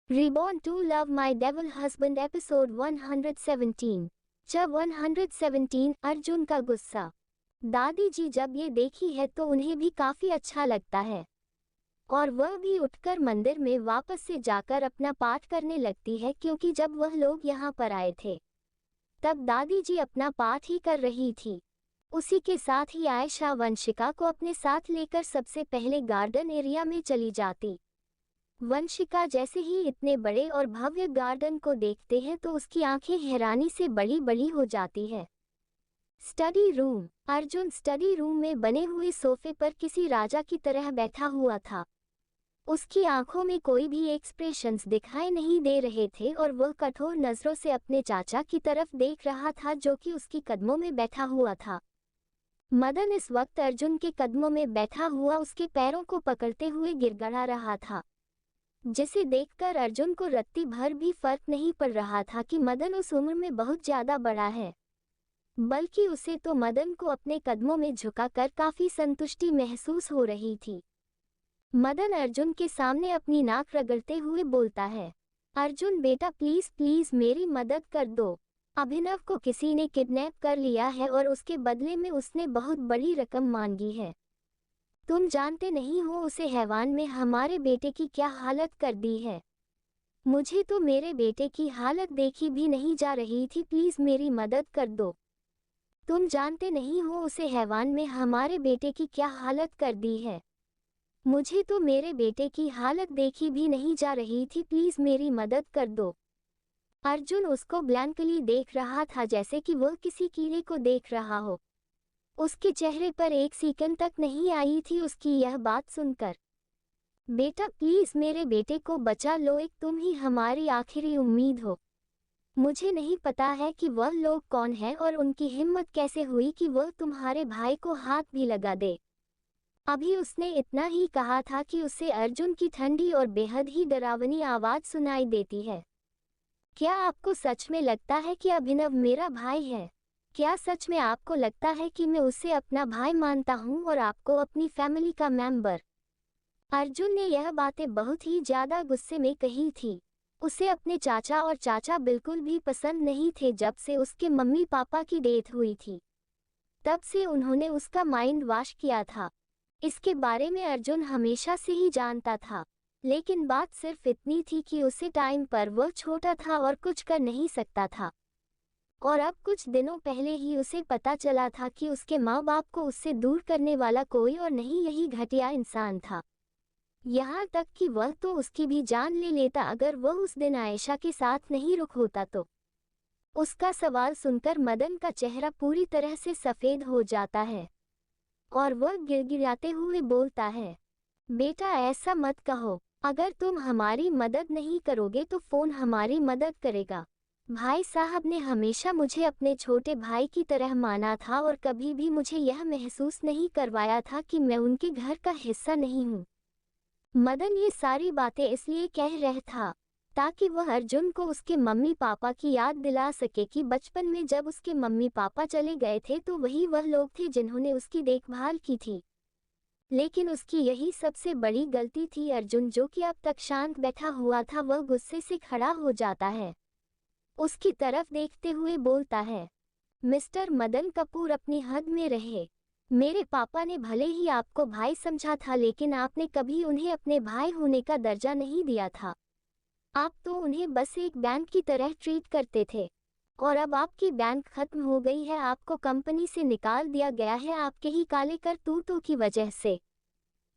Reborn to Love My Devil Husband episode 117। जब 117 अर्जुन का गुस्सा। दादी जी जब ये देखी है तो उन्हें भी काफी अच्छा लगता है और वह भी उठकर मंदिर में वापस से जाकर अपना पाठ करने लगती है, क्योंकि जब वह लोग यहाँ पर आए थे तब दादी जी अपना पाठ ही कर रही थी। उसी के साथ ही आयशा वंशिका को अपने साथ लेकर सबसे पहले गार्डन एरिया में चली जाती। वंशिका जैसे ही इतने बड़े और भव्य गार्डन को देखते हैं तो उसकी आंखें हैरानी से बड़ी बड़ी हो जाती है। Study room. Arjun study room में बने हुए सोफे पर किसी राजा की तरह बैठा हुआ था। उसकी आंखों में कोई भी एक्सप्रेशंस दिखाई नहीं दे रहे थे और वह कठोर नजरों से अपने चाचा की तरफ देख रहा था, जो कि उसकी कदमों में बैठा हुआ था। मदन इस वक्त अर्जुन के कदमों में बैठा हुआ उसके पैरों को पकड़ते हुए गिड़गिड़ा रहा था, जिसे देखकर अर्जुन को रत्ती भर भी फर्क नहीं पड़ रहा था कि मदन उस उम्र में बहुत ज्यादा बड़ा है, बल्कि उसे तो मदन को अपने कदमों में झुकाकर काफी संतुष्टि महसूस हो रही थी। मदन अर्जुन के सामने अपनी नाक रगड़ते हुए बोलता है, अर्जुन बेटा प्लीज प्लीज मेरी मदद कर दो। अभिनव को किसी ने किडनैप कर लिया है और उसके बदले में उसने बहुत बड़ी रकम मांगी है। तुम जानते नहीं हो उसे हैवान में हमारे बेटे की क्या हालत कर दी है। मुझे तो मेरे बेटे की हालत देखी भी नहीं जा रही थी, प्लीज मेरी मदद कर दो। तुम जानते नहीं हो उसे हैवान में हमारे बेटे की क्या हालत कर दी है। मुझे तो मेरे बेटे की हालत देखी भी नहीं जा रही थी, प्लीज मेरी मदद कर दो। अर्जुन उसको ब्लैंकली देख रहा था, जैसे कि वह किसी कीड़े को देख रहा हो। उसके चेहरे पर एक सेकंड तक नहीं आई थी उसकी यह बात सुनकर। बेटा प्लीज मेरे बेटे को बचा लो, एक तुम ही हमारी आखिरी उम्मीद हो। मुझे नहीं पता है कि वह लोग कौन है और उनकी हिम्मत कैसे हुई कि वह तुम्हारे भाई को हाथ भी लगा दे। अभी उसने इतना ही कहा था कि उसे अर्जुन की ठंडी और बेहद ही डरावनी आवाज सुनाई देती है। क्या आपको सच में लगता है कि अभिनव मेरा भाई है? क्या सच में आपको लगता है कि मैं उसे अपना भाई मानता हूँ और आपको अपनी फैमिली का मेंबर? अर्जुन ने यह बातें बहुत ही ज्यादा गुस्से में कही थी। उसे अपने चाचा और चाचा बिल्कुल भी पसंद नहीं थे। जब से उसके मम्मी पापा की डेथ हुई थी तब से उन्होंने उसका माइंड वॉश किया था। इसके बारे में अर्जुन हमेशा से ही जानता था, लेकिन बात सिर्फ इतनी थी कि उसे टाइम पर वह छोटा था और कुछ कर नहीं सकता था। और अब कुछ दिनों पहले ही उसे पता चला था कि उसके माँ बाप को उससे दूर करने वाला कोई और नहीं, यही घटिया इंसान था। यहाँ तक कि वह तो उसकी भी जान ले लेता अगर वह उस दिन आयशा के साथ नहीं रुक होता तो। उसका सवाल सुनकर मदन का चेहरा पूरी तरह से सफेद हो जाता है और वह गिड़गिड़ाते हुए बोलता है, बेटा ऐसा मत कहो। अगर तुम हमारी मदद नहीं करोगे तो फोन हमारी मदद करेगा। भाई साहब ने हमेशा मुझे अपने छोटे भाई की तरह माना था और कभी भी मुझे यह महसूस नहीं करवाया था कि मैं उनके घर का हिस्सा नहीं हूँ। मदन ये सारी बातें इसलिए कह रहा था ताकि वह अर्जुन को उसके मम्मी पापा की याद दिला सके कि बचपन में जब उसके मम्मी पापा चले गए थे तो वही वह लोग थे जिन्होंने उसकी देखभाल की थी। लेकिन उसकी यही सबसे बड़ी गलती थी। अर्जुन जो कि अब तक शांत बैठा हुआ था, वह गुस्से से खड़ा हो जाता है। उसकी तरफ देखते हुए बोलता है, मिस्टर मदन कपूर अपनी हद में रहे। मेरे पापा ने भले ही आपको भाई समझा था, लेकिन आपने कभी उन्हें अपने भाई होने का दर्जा नहीं दिया था। आप तो उन्हें बस एक बैंक की तरह ट्रीट करते थे और अब आपकी बैंक खत्म हो गई है, आपको कंपनी से निकाल दिया गया है आपके ही काले करतूतों की वजह से।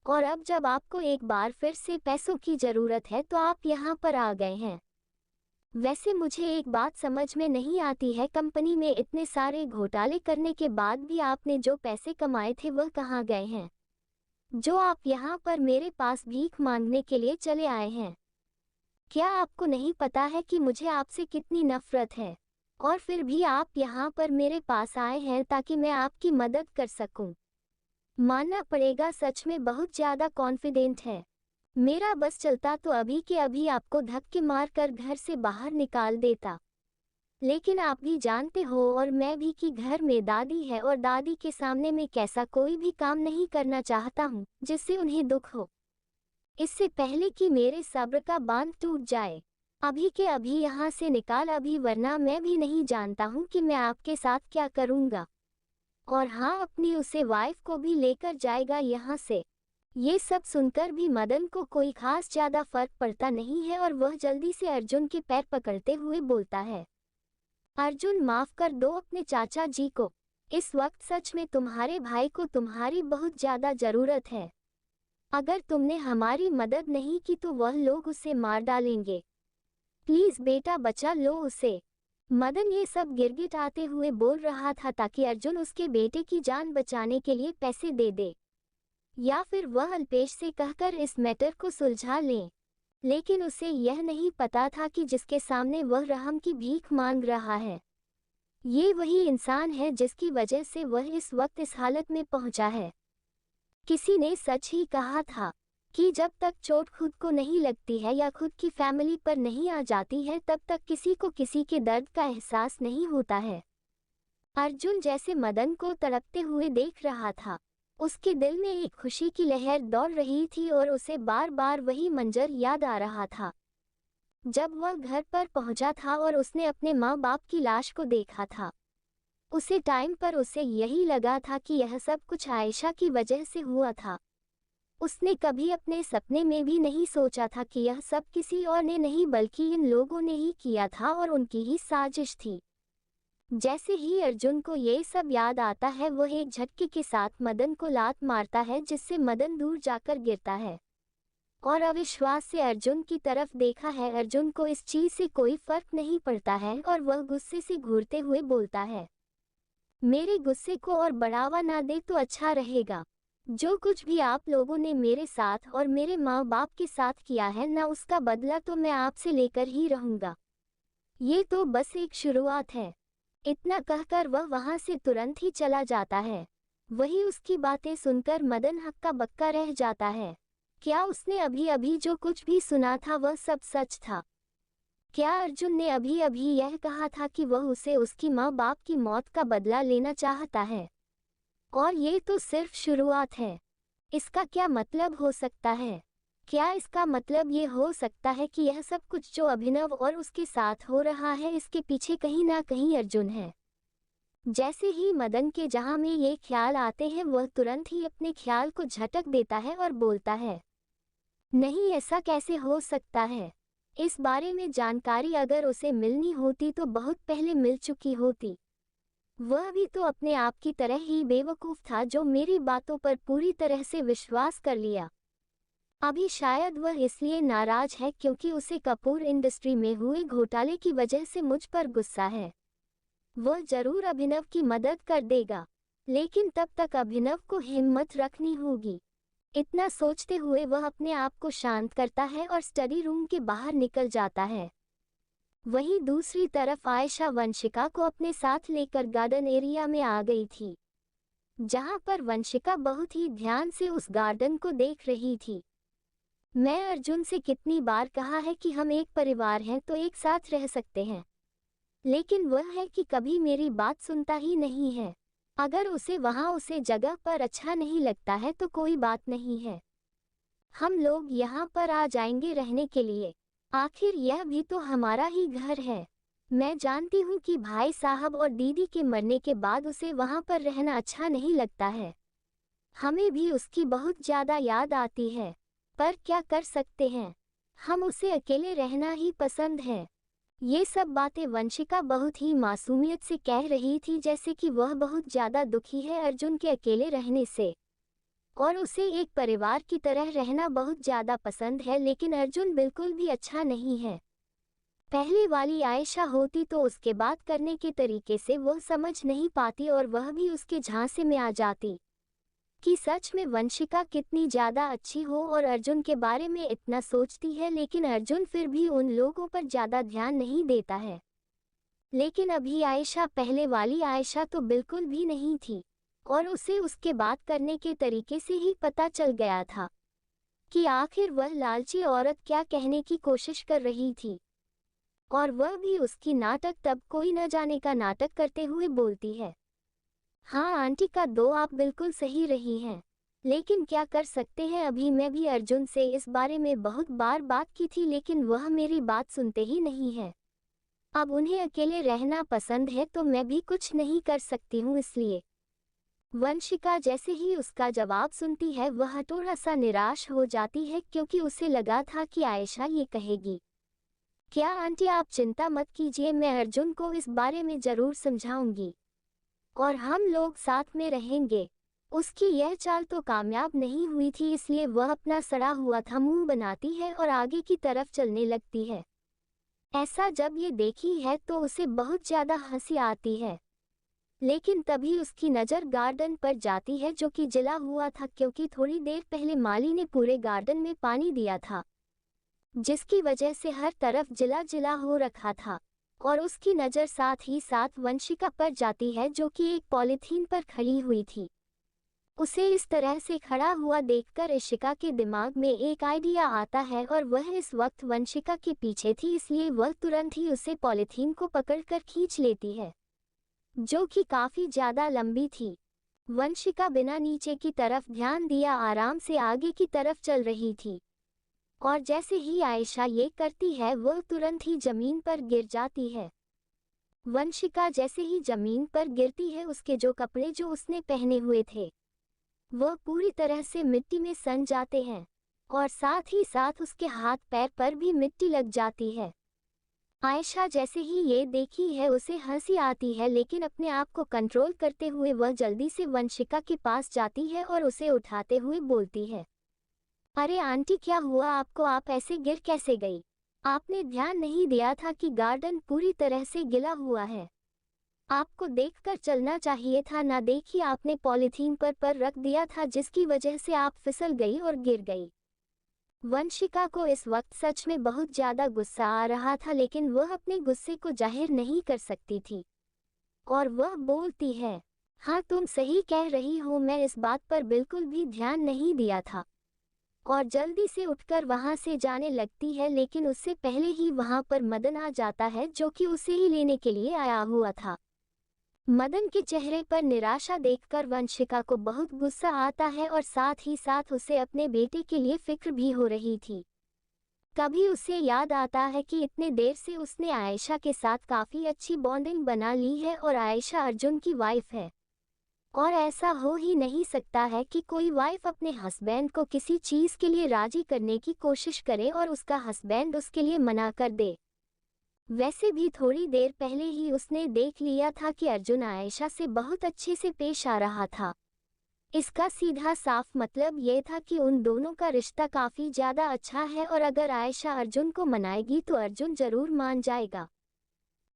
और अब जब आपको एक बार फिर से पैसों की जरूरत है तो आप यहाँ पर आ गए हैं। वैसे मुझे एक बात समझ में नहीं आती है, कंपनी में इतने सारे घोटाले करने के बाद भी आपने जो पैसे कमाए थे वह कहाँ गए हैं, जो आप यहाँ पर मेरे पास भीख मांगने के लिए चले आए हैं? क्या आपको नहीं पता है कि मुझे आपसे कितनी नफरत है? और फिर भी आप यहाँ पर मेरे पास आए हैं ताकि मैं आपकी मदद कर सकूं। मानना पड़ेगा, सच में बहुत ज़्यादा कॉन्फिडेंट है। मेरा बस चलता तो अभी के अभी आपको धक्के मारकर घर से बाहर निकाल देता। लेकिन आप भी जानते हो और मैं भी कि घर में दादी है और दादी के सामने मैं कैसा कोई भी काम नहीं करना चाहता हूँ जिससे उन्हें दुख हो। इससे पहले कि मेरे सब्र का बांध टूट जाए, अभी के अभी यहाँ से निकाल अभी, वरना मैं भी नहीं जानता हूँ कि मैं आपके साथ क्या करूँगा। और हाँ, अपनी उसे वाइफ को भी लेकर जाएगा यहाँ से। ये सब सुनकर भी मदन को कोई खास ज्यादा फर्क पड़ता नहीं है और वह जल्दी से अर्जुन के पैर पकड़ते हुए बोलता है, अर्जुन माफ कर दो अपने चाचा जी को। इस वक्त सच में तुम्हारे भाई को तुम्हारी बहुत ज्यादा जरूरत है। अगर तुमने हमारी मदद नहीं की तो वह लोग उसे मार डालेंगे। प्लीज बेटा बचा लो उसे। मदन ये सब गिड़गिड़ाते हुए बोल रहा था ताकि अर्जुन उसके बेटे की जान बचाने के लिए पैसे दे दे, या फिर वह अल्पेश से कहकर इस मैटर को सुलझा लें। लेकिन उसे यह नहीं पता था कि जिसके सामने वह रहम की भीख मांग रहा है, ये वही इंसान है जिसकी वजह से वह इस वक्त इस हालत में पहुंचा है। किसी ने सच ही कहा था कि जब तक चोट खुद को नहीं लगती है या खुद की फैमिली पर नहीं आ जाती है, तब तक किसी को किसी के दर्द का एहसास नहीं होता है। अर्जुन जैसे मदन को तड़पते हुए देख रहा था, उसके दिल में एक खुशी की लहर दौड़ रही थी और उसे बार बार वही मंजर याद आ रहा था जब वह घर पर पहुंचा था और उसने अपने माँ बाप की लाश को देखा था। उसे टाइम पर उसे यही लगा था कि यह सब कुछ आयशा की वजह से हुआ था। उसने कभी अपने सपने में भी नहीं सोचा था कि यह सब किसी और ने नहीं बल्कि इन लोगों ने ही किया था और उनकी ही साजिश थी। जैसे ही अर्जुन को ये सब याद आता है, वह एक झटके के साथ मदन को लात मारता है जिससे मदन दूर जाकर गिरता है और अविश्वास से अर्जुन की तरफ देखा है। अर्जुन को इस चीज से कोई फर्क नहीं पड़ता है और वह गुस्से से घूरते हुए बोलता है, मेरे गुस्से को और बढ़ावा ना दे तो अच्छा रहेगा। जो कुछ भी आप लोगों ने मेरे साथ और मेरे माँ बाप के साथ किया है ना, उसका बदला तो मैं आपसे लेकर ही रहूंगा। ये तो बस एक शुरुआत है। इतना कहकर वह वहां से तुरंत ही चला जाता है। वही उसकी बातें सुनकर मदन हक्का बक्का रह जाता है। क्या उसने अभी अभी जो कुछ भी सुना था वह सब सच था? क्या अर्जुन ने अभी अभी यह कहा था कि वह उसे उसकी माँ बाप की मौत का बदला लेना चाहता है? और ये तो सिर्फ शुरुआत है। इसका क्या मतलब हो सकता है? क्या इसका मतलब ये हो सकता है कि यह सब कुछ जो अभिनव और उसके साथ हो रहा है, इसके पीछे कहीं ना कहीं अर्जुन है? जैसे ही मदन के जहां में ये ख्याल आते हैं, वह तुरंत ही अपने ख्याल को झटक देता है और बोलता है, नहीं, ऐसा कैसे हो सकता है? इस बारे में जानकारी अगर उसे मिलनी होती तो बहुत पहले मिल चुकी होती। वह भी तो अपने आप की तरह ही बेवकूफ था जो मेरी बातों पर पूरी तरह से विश्वास कर लिया। अभी शायद वह इसलिए नाराज है क्योंकि उसे कपूर इंडस्ट्री में हुए घोटाले की वजह से मुझ पर गुस्सा है। वह जरूर अभिनव की मदद कर देगा, लेकिन तब तक अभिनव को हिम्मत रखनी होगी। इतना सोचते हुए वह अपने आप को शांत करता है और स्टडी रूम के बाहर निकल जाता है। वहीं दूसरी तरफ आयशा वंशिका को अपने साथ लेकर गार्डन एरिया में आ गई थी, जहां पर वंशिका बहुत ही ध्यान से उस गार्डन को देख रही थी। मैं अर्जुन से कितनी बार कहा है कि हम एक परिवार हैं तो एक साथ रह सकते हैं, लेकिन वह है कि कभी मेरी बात सुनता ही नहीं है। अगर उसे वहां उसे जगह पर अच्छा नहीं लगता है तो कोई बात नहीं है, हम लोग यहाँ पर आ जाएंगे रहने के लिए। आखिर यह भी तो हमारा ही घर है। मैं जानती हूँ कि भाई साहब और दीदी के मरने के बाद उसे वहाँ पर रहना अच्छा नहीं लगता है। हमें भी उसकी बहुत ज़्यादा याद आती है, पर क्या कर सकते हैं, हम उसे अकेले रहना ही पसंद है। ये सब बातें वंशिका बहुत ही मासूमियत से कह रही थी, जैसे कि वह बहुत ज़्यादा दुखी है अर्जुन के अकेले रहने से और उसे एक परिवार की तरह रहना बहुत ज़्यादा पसंद है, लेकिन अर्जुन बिल्कुल भी अच्छा नहीं है। पहले वाली आयशा होती तो उसके बात करने के तरीके से वह समझ नहीं पाती और वह भी उसके झांसे में आ जाती कि सच में वंशिका कितनी ज़्यादा अच्छी हो और अर्जुन के बारे में इतना सोचती है, लेकिन अर्जुन फिर भी उन लोगों पर ज़्यादा ध्यान नहीं देता है। लेकिन अभी आयशा पहले वाली आयशा तो बिल्कुल भी नहीं थी और उसे उसके बात करने के तरीके से ही पता चल गया था कि आखिर वह लालची औरत क्या कहने की कोशिश कर रही थी। और वह भी उसकी नाटक तब कोई न जाने का नाटक करते हुए बोलती है, हाँ आंटी का दो आप बिल्कुल सही रही हैं। लेकिन क्या कर सकते हैं, अभी मैं भी अर्जुन से इस बारे में बहुत बार बात की थी लेकिन वह मेरी बात सुनते ही नहीं है। अब उन्हें अकेले रहना पसंद है तो मैं भी कुछ नहीं कर सकती हूँ इसलिए। वंशिका जैसे ही उसका जवाब सुनती है वह थोड़ा सा निराश हो जाती है क्योंकि उसे लगा था कि आयशा ये कहेगी। क्या आंटी आप चिंता मत कीजिए, मैं अर्जुन को इस बारे में जरूर समझाऊंगी और हम लोग साथ में रहेंगे। उसकी यह चाल तो कामयाब नहीं हुई थी इसलिए वह अपना सड़ा हुआ था मुंह बनाती है और आगे की तरफ चलने लगती है। ऐसा जब ये देखी है तो उसे बहुत ज्यादा हंसी आती है, लेकिन तभी उसकी नज़र गार्डन पर जाती है जो कि जला हुआ था क्योंकि थोड़ी देर पहले माली ने पूरे गार्डन में पानी दिया था जिसकी वजह से हर तरफ जिला जिला हो रखा था। और उसकी नज़र साथ ही साथ वंशिका पर जाती है जो कि एक पॉलीथीन पर खड़ी हुई थी। उसे इस तरह से खड़ा हुआ देखकर इशिका के दिमाग में एक आइडिया आता है और वह इस वक्त वंशिका के पीछे थी इसलिए वह तुरंत ही उसे पॉलीथीन को पकड़कर खींच लेती है जो कि काफी ज्यादा लंबी थी। वंशिका बिना नीचे की तरफ ध्यान दिया आराम से आगे की तरफ चल रही थी और जैसे ही आयशा ये करती है वह तुरंत ही जमीन पर गिर जाती है। वंशिका जैसे ही जमीन पर गिरती है उसके जो कपड़े जो उसने पहने हुए थे वह पूरी तरह से मिट्टी में सन जाते हैं और साथ ही साथ उसके हाथ पैर पर भी मिट्टी लग जाती है। आयशा जैसे ही ये देखी है उसे हंसी आती है लेकिन अपने आप को कंट्रोल करते हुए वह जल्दी से वंशिका के पास जाती है और उसे उठाते हुए बोलती है, अरे आंटी क्या हुआ आपको, आप ऐसे गिर कैसे गई? आपने ध्यान नहीं दिया था कि गार्डन पूरी तरह से गिला हुआ है? आपको देखकर चलना चाहिए था ना, देखिए आपने पॉलीथीन पर रख दिया था जिसकी वजह से आप फिसल गई और गिर गई। वंशिका को इस वक्त सच में बहुत ज्यादा गुस्सा आ रहा था लेकिन वह अपने गुस्से को जाहिर नहीं कर सकती थी और वह बोलती है, हाँ तुम सही कह रही हो, मैं इस बात पर बिल्कुल भी ध्यान नहीं दिया था। और जल्दी से उठकर वहां से जाने लगती है लेकिन उससे पहले ही वहां पर मदन आ जाता है जो कि उसे ही लेने के लिए आया हुआ था। मदन के चेहरे पर निराशा देखकर वंशिका को बहुत गुस्सा आता है और साथ ही साथ उसे अपने बेटे के लिए फिक्र भी हो रही थी। कभी उसे याद आता है कि इतने देर से उसने आयशा के साथ काफी अच्छी बॉन्डिंग बना ली है और आयशा अर्जुन की वाइफ है और ऐसा हो ही नहीं सकता है कि कोई वाइफ अपने हस्बैंड को किसी चीज के लिए राजी करने की कोशिश करे और उसका हस्बैंड उसके लिए मना कर दे। वैसे भी थोड़ी देर पहले ही उसने देख लिया था कि अर्जुन आयशा से बहुत अच्छे से पेश आ रहा था। इसका सीधा साफ मतलब ये था कि उन दोनों का रिश्ता काफी ज्यादा अच्छा है और अगर आयशा अर्जुन को मनाएगी तो अर्जुन जरूर मान जाएगा।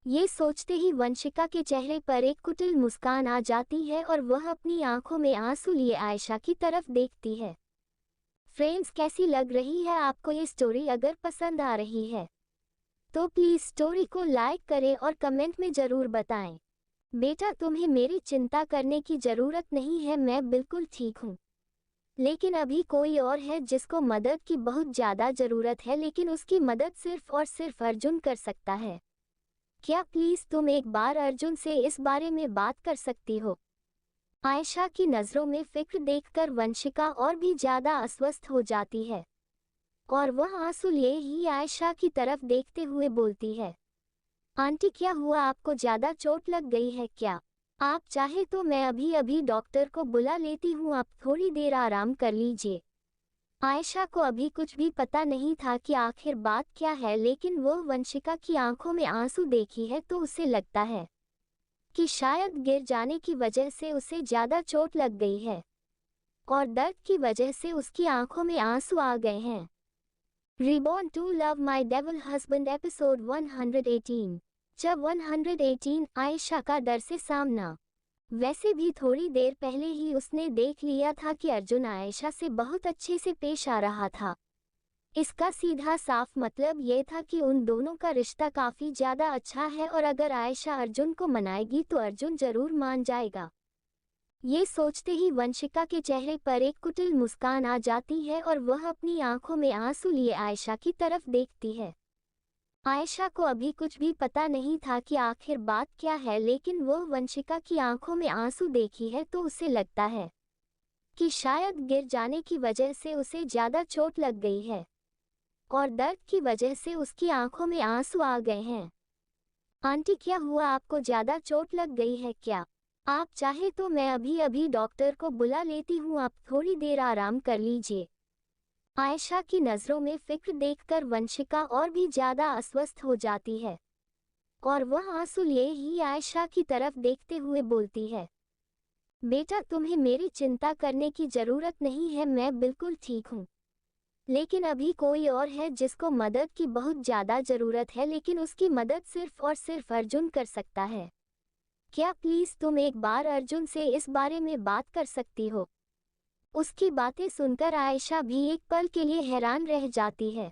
ये सोचते ही वंशिका के चेहरे पर एक कुटिल मुस्कान आ जाती है और वह अपनी आंखों में आंसू लिए आयशा की तरफ देखती है। फ्रेंड्स, कैसी लग रही है आपको ये स्टोरी? अगर पसंद आ रही है तो प्लीज स्टोरी को लाइक करें और कमेंट में जरूर बताएं। बेटा तुम्हें मेरी चिंता करने की जरूरत नहीं है, मैं बिल्कुल ठीक हूँ। लेकिन अभी कोई और है जिसको मदद की बहुत ज्यादा जरूरत है लेकिन उसकी मदद सिर्फ और सिर्फ अर्जुन कर सकता है। क्या प्लीज तुम एक बार अर्जुन से इस बारे में बात कर सकती हो? आयशा की नजरों में फिक्र देखकर वंशिका और भी ज्यादा अस्वस्थ हो जाती है और वह आंसू लिए ही आयशा की तरफ देखते हुए बोलती है, आंटी क्या हुआ, आपको ज्यादा चोट लग गई है क्या? आप चाहे तो मैं अभी अभी डॉक्टर को बुला लेती हूँ, आप थोड़ी देर आराम कर लीजिए। आयशा को अभी कुछ भी पता नहीं था कि आखिर बात क्या है लेकिन वह वंशिका की आंखों में आंसू देखी है तो उसे लगता है कि शायद गिर जाने की वजह से उसे ज्यादा चोट लग गई है और दर्द की वजह से उसकी आंखों में आंसू आ गए हैं। Reborn to love my devil husband episode 118। जब 118 आयशा का डर से सामना। वैसे भी थोड़ी देर पहले ही उसने देख लिया था कि अर्जुन आयशा से बहुत अच्छे से पेश आ रहा था। इसका सीधा साफ मतलब ये था कि उन दोनों का रिश्ता काफी ज्यादा अच्छा है और अगर आयशा अर्जुन को मनाएगी तो अर्जुन जरूर मान जाएगा। ये सोचते ही वंशिका के चेहरे पर एक कुटिल मुस्कान आ जाती है और वह अपनी आंखों में आंसू लिए आयशा की तरफ देखती है। आयशा को अभी कुछ भी पता नहीं था कि आखिर बात क्या है लेकिन वह वंशिका की आंखों में आंसू देखी है तो उसे लगता है कि शायद गिर जाने की वजह से उसे ज़्यादा चोट लग गई है और दर्द की वजह से उसकी आंखों में आंसू आ गए हैं। आंटी क्या हुआ, आपको ज़्यादा चोट लग गई है क्या? आप चाहे तो मैं अभी अभी डॉक्टर को बुला लेती हूँ, आप थोड़ी देर आराम कर लीजिए। आयशा की नज़रों में फिक्र देखकर वंशिका और भी ज़्यादा अस्वस्थ हो जाती है और वह आंसू लिए ही आयशा की तरफ देखते हुए बोलती है, बेटा तुम्हें मेरी चिंता करने की ज़रूरत नहीं है, मैं बिल्कुल ठीक हूँ। लेकिन अभी कोई और है जिसको मदद की बहुत ज़्यादा ज़रूरत है, लेकिन उसकी मदद सिर्फ और सिर्फ अर्जुन कर सकता है। क्या प्लीज़ तुम एक बार अर्जुन से इस बारे में बात कर सकती हो? उसकी बातें सुनकर आयशा भी एक पल के लिए हैरान रह जाती है,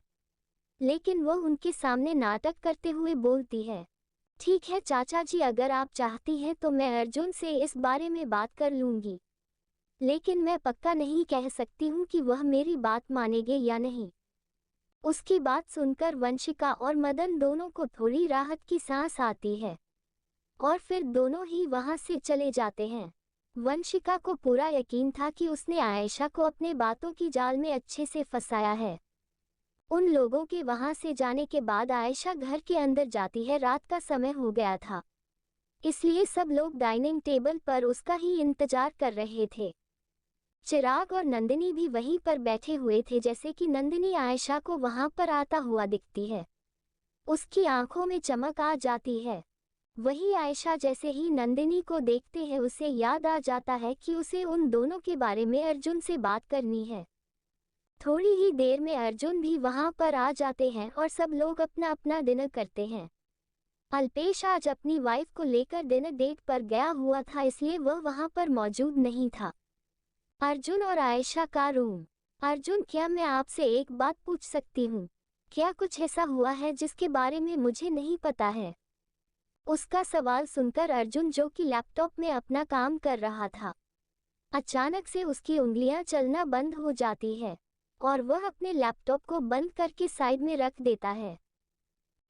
लेकिन वह उनके सामने नाटक करते हुए बोलती है, ठीक है चाचा जी, अगर आप चाहती हैं तो मैं अर्जुन से इस बारे में बात कर लूँगी, लेकिन मैं पक्का नहीं कह सकती हूँ कि वह मेरी बात मानेंगे या नहीं। उसकी बात सुनकर वंशिका और मदन दोनों को थोड़ी राहत की सांस आती है और फिर दोनों ही वहां से चले जाते हैं। वंशिका को पूरा यकीन था कि उसने आयशा को अपने बातों की जाल में अच्छे से फंसाया है। उन लोगों के वहां से जाने के बाद आयशा घर के अंदर जाती है। रात का समय हो गया था, इसलिए सब लोग डाइनिंग टेबल पर उसका ही इंतजार कर रहे थे। चिराग और नंदिनी भी वहीं पर बैठे हुए थे। जैसे कि नंदिनी आयशा को वहां पर आता हुआ दिखती है, उसकी आंखों में चमक आ जाती है। वही आयशा जैसे ही नंदिनी को देखते हैं उसे याद आ जाता है कि उसे उन दोनों के बारे में अर्जुन से बात करनी है। थोड़ी ही देर में अर्जुन भी वहां पर आ जाते हैं और सब लोग अपना अपना डिनर करते हैं। अल्पेश आज अपनी वाइफ को लेकर डिनर डेट पर गया हुआ था, इसलिए वह वहां पर मौजूद नहीं था। अर्जुन और आयशा का रूम। अर्जुन, क्या मैं आपसे एक बात पूछ सकती हूँ? क्या कुछ ऐसा हुआ है जिसके बारे में मुझे नहीं पता है? उसका सवाल सुनकर अर्जुन, जो कि लैपटॉप में अपना काम कर रहा था, अचानक से उसकी उंगलियां चलना बंद हो जाती है और वह अपने लैपटॉप को बंद करके साइड में रख देता है।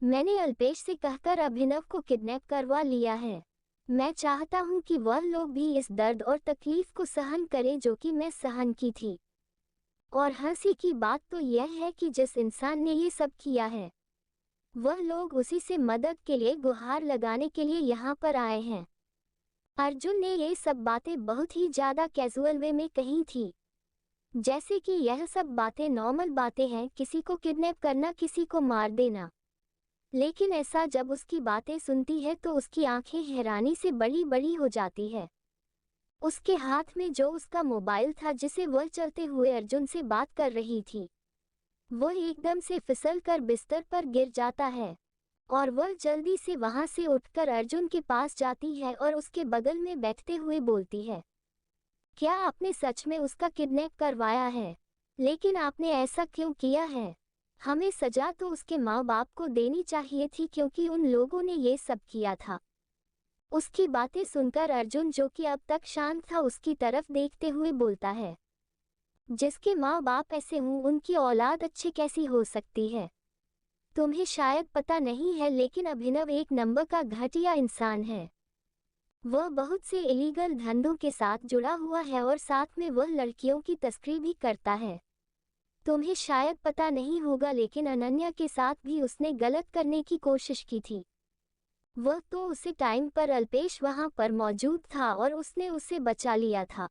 मैंने अल्पेश से कहकर अभिनव को किडनैप करवा लिया है। मैं चाहता हूं कि वह लोग भी इस दर्द और तकलीफ को सहन करें जो कि मैं सहन की थी। और हंसी की बात तो यह है कि जिस इंसान ने ये सब किया है, वह लोग उसी से मदद के लिए गुहार लगाने के लिए यहाँ पर आए हैं। अर्जुन ने ये सब बातें बहुत ही ज़्यादा कैजुअल वे में कही थी, जैसे कि यह सब बातें नॉर्मल बातें हैं, किसी को किडनैप करना, किसी को मार देना। लेकिन ऐसा जब उसकी बातें सुनती है तो उसकी आंखें हैरानी से बड़ी बड़ी हो जाती है। उसके हाथ में जो उसका मोबाइल था जिसे वह चलते हुए अर्जुन से बात कर रही थी, वह एकदम से फिसल कर बिस्तर पर गिर जाता है और वह जल्दी से वहां से उठकर अर्जुन के पास जाती है और उसके बगल में बैठते हुए बोलती है, क्या आपने सच में उसका किडनैप करवाया है? लेकिन आपने ऐसा क्यों किया है? हमें सजा तो उसके माँ बाप को देनी चाहिए थी, क्योंकि उन लोगों ने ये सब किया था। उसकी बातें सुनकर अर्जुन, जो कि अब तक शांत था, उसकी तरफ देखते हुए बोलता है, जिसके माँ बाप ऐसे हों उनकी औलाद अच्छी कैसी हो सकती है? तुम्हें शायद पता नहीं है, लेकिन अभिनव एक नंबर का घटिया इंसान है। वह बहुत से इलीगल धंधों के साथ जुड़ा हुआ है और साथ में वह लड़कियों की तस्करी भी करता है। तुम्हें शायद पता नहीं होगा, लेकिन अनन्या के साथ भी उसने गलत करने की कोशिश की थी। वह तो उसी टाइम पर अल्पेश वहां पर मौजूद था और उसने उसे बचा लिया था,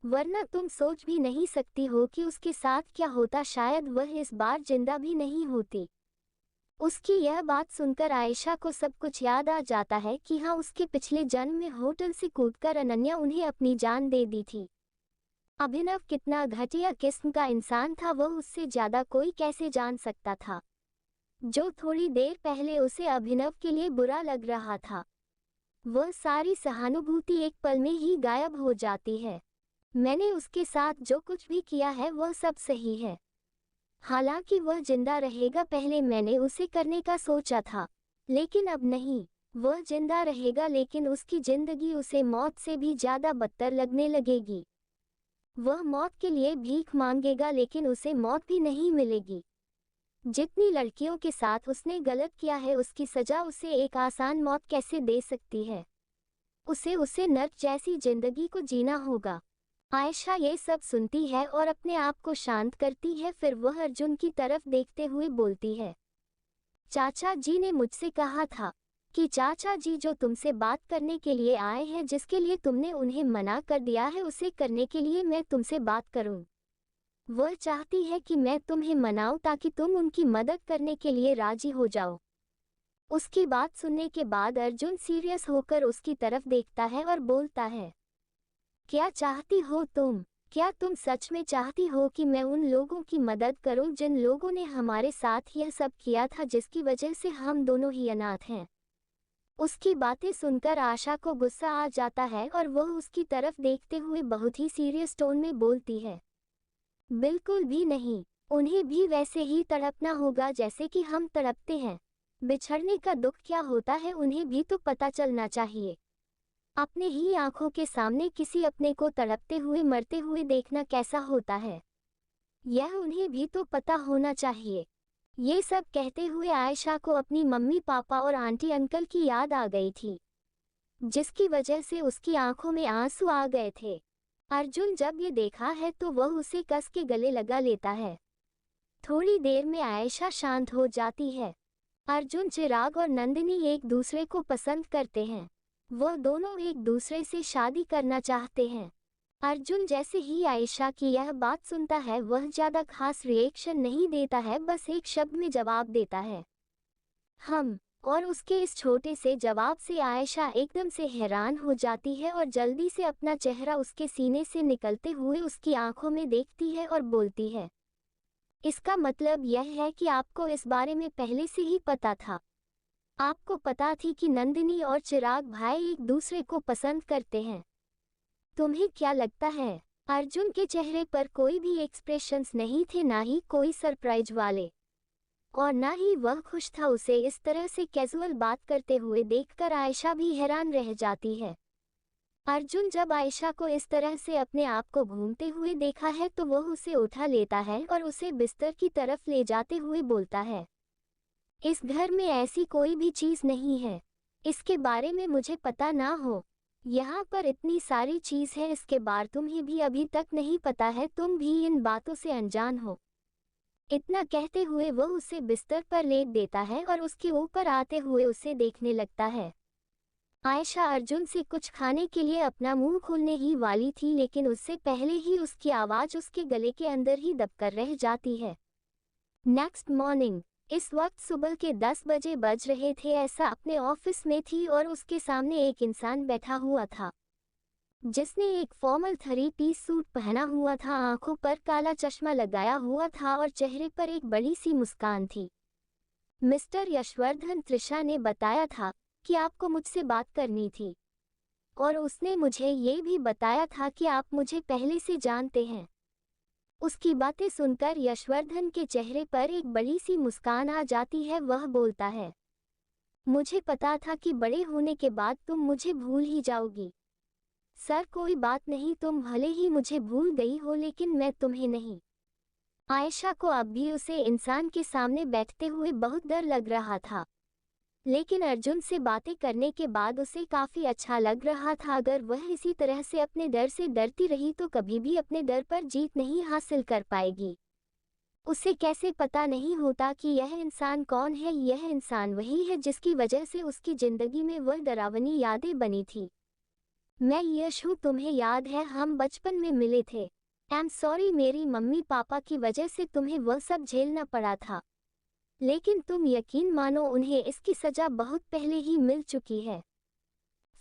वरना तुम सोच भी नहीं सकती हो कि उसके साथ क्या होता। शायद वह इस बार जिंदा भी नहीं होती। उसकी यह बात सुनकर आयशा को सब कुछ याद आ जाता है कि हाँ, उसके पिछले जन्म में होटल से कूदकर अनन्या उन्हें अपनी जान दे दी थी। अभिनव कितना घटिया किस्म का इंसान था, वह उससे ज्यादा कोई कैसे जान सकता था? जो थोड़ी देर पहले उसे अभिनव के लिए बुरा लग रहा था, वह सारी सहानुभूति एक पल में ही गायब हो जाती है। मैंने उसके साथ जो कुछ भी किया है वह सब सही है। हालांकि वह जिंदा रहेगा, पहले मैंने उसे करने का सोचा था, लेकिन अब नहीं। वह जिंदा रहेगा, लेकिन उसकी जिंदगी उसे मौत से भी ज्यादा बदतर लगने लगेगी। वह मौत के लिए भीख मांगेगा, लेकिन उसे मौत भी नहीं मिलेगी। जितनी लड़कियों के साथ उसने गलत किया है, उसकी सजा उसे एक आसान मौत कैसे दे सकती है? उसे नर्क जैसी जिंदगी को जीना होगा। आयशा ये सब सुनती है और अपने आप को शांत करती है। फिर वह अर्जुन की तरफ देखते हुए बोलती है, चाचा जी ने मुझसे कहा था कि चाचा जी जो तुमसे बात करने के लिए आए हैं, जिसके लिए तुमने उन्हें मना कर दिया है, उसे करने के लिए मैं तुमसे बात करूं। वह चाहती है कि मैं तुम्हें मनाऊं ताकि तुम उनकी मदद करने के लिए राजी हो जाओ। उसकी बात सुनने के बाद अर्जुन सीरियस होकर उसकी तरफ देखता है और बोलता है, क्या चाहती हो तुम? क्या तुम सच में चाहती हो कि मैं उन लोगों की मदद करूं जिन लोगों ने हमारे साथ यह सब किया था, जिसकी वजह से हम दोनों ही अनाथ हैं? उसकी बातें सुनकर आशा को गुस्सा आ जाता है और वह उसकी तरफ देखते हुए बहुत ही सीरियस टोन में बोलती है, बिल्कुल भी नहीं। उन्हें भी वैसे ही तड़पना होगा जैसे कि हम तड़पते हैं। बिछड़ने का दुख क्या होता है उन्हें भी तो पता चलना चाहिए। अपने ही आंखों के सामने किसी अपने को तड़पते हुए मरते हुए देखना कैसा होता है, यह उन्हें भी तो पता होना चाहिए। ये सब कहते हुए आयशा को अपनी मम्मी पापा और आंटी अंकल की याद आ गई थी, जिसकी वजह से उसकी आंखों में आंसू आ गए थे। अर्जुन जब ये देखा है तो वह उसे कस के गले लगा लेता है। थोड़ी देर में आयशा शांत हो जाती है। अर्जुन, चिराग और नंदिनी एक दूसरे को पसंद करते हैं। वह दोनों एक दूसरे से शादी करना चाहते हैं। अर्जुन जैसे ही आयशा की यह बात सुनता है वह ज्यादा खास रिएक्शन नहीं देता है, बस एक शब्द में जवाब देता है, हम। और उसके इस छोटे से जवाब से आयशा एकदम से हैरान हो जाती है और जल्दी से अपना चेहरा उसके सीने से निकलते हुए उसकी आंखों में देखती है और बोलती है, इसका मतलब यह है कि आपको इस बारे में पहले से ही पता था। आपको पता थी कि नंदिनी और चिराग भाई एक दूसरे को पसंद करते हैं। तुम्हें क्या लगता है? अर्जुन के चेहरे पर कोई भी एक्सप्रेशंस नहीं थे, ना ही कोई सरप्राइज वाले, और ना ही वह खुश था। उसे इस तरह से कैजुअल बात करते हुए देखकर आयशा भी हैरान रह जाती है। अर्जुन जब आयशा को इस तरह से अपने आप को घूमते हुए देखा है तो वह उसे उठा लेता है और उसे बिस्तर की तरफ ले जाते हुए बोलता है, इस घर में ऐसी कोई भी चीज नहीं है, इसके बारे में मुझे पता ना हो। यहाँ पर इतनी सारी चीज है, इसके बारे तुम्हें भी अभी तक नहीं पता है, तुम भी इन बातों से अनजान हो। इतना कहते हुए वह उसे बिस्तर पर लेट देता है और उसके ऊपर आते हुए उसे देखने लगता है। आयशा अर्जुन से कुछ खाने के लिए अपना मुंह खोलने ही वाली थी, लेकिन उससे पहले ही उसकी आवाज उसके गले के अंदर ही दबकर रह जाती है। नेक्स्ट मॉर्निंग, इस वक्त सुबह के 10 बजे बज रहे थे। ऐसा अपने ऑफिस में थी और उसके सामने एक इंसान बैठा हुआ था, जिसने एक फॉर्मल 3-पीस सूट पहना हुआ था, आंखों पर काला चश्मा लगाया हुआ था और चेहरे पर एक बड़ी सी मुस्कान थी। मिस्टर यशवर्धन, त्रिशा ने बताया था कि आपको मुझसे बात करनी थी, और उसने मुझे ये भी बताया था कि आप मुझे पहले से जानते हैं। उसकी बातें सुनकर यशवर्धन के चेहरे पर एक बड़ी सी मुस्कान आ जाती है। वह बोलता है, मुझे पता था कि बड़े होने के बाद तुम मुझे भूल ही जाओगी। सर कोई बात नहीं, तुम भले ही मुझे भूल गई हो लेकिन मैं तुम्हें नहीं। आयशा को अब भी उसे इंसान के सामने बैठते हुए बहुत डर लग रहा था, लेकिन अर्जुन से बातें करने के बाद उसे काफी अच्छा लग रहा था। अगर वह इसी तरह से अपने डर से डरती रही तो कभी भी अपने डर पर जीत नहीं हासिल कर पाएगी। उसे कैसे पता नहीं होता कि यह इंसान कौन है? यह इंसान वही है जिसकी वजह से उसकी जिंदगी में वह डरावनी यादें बनी थी। मैं यश हूँ, तुम्हें याद है हम बचपन में मिले थे। आई एम सॉरी, मेरी मम्मी पापा की वजह से तुम्हें वह सब झेलना पड़ा था, लेकिन तुम यकीन मानो उन्हें इसकी सजा बहुत पहले ही मिल चुकी है।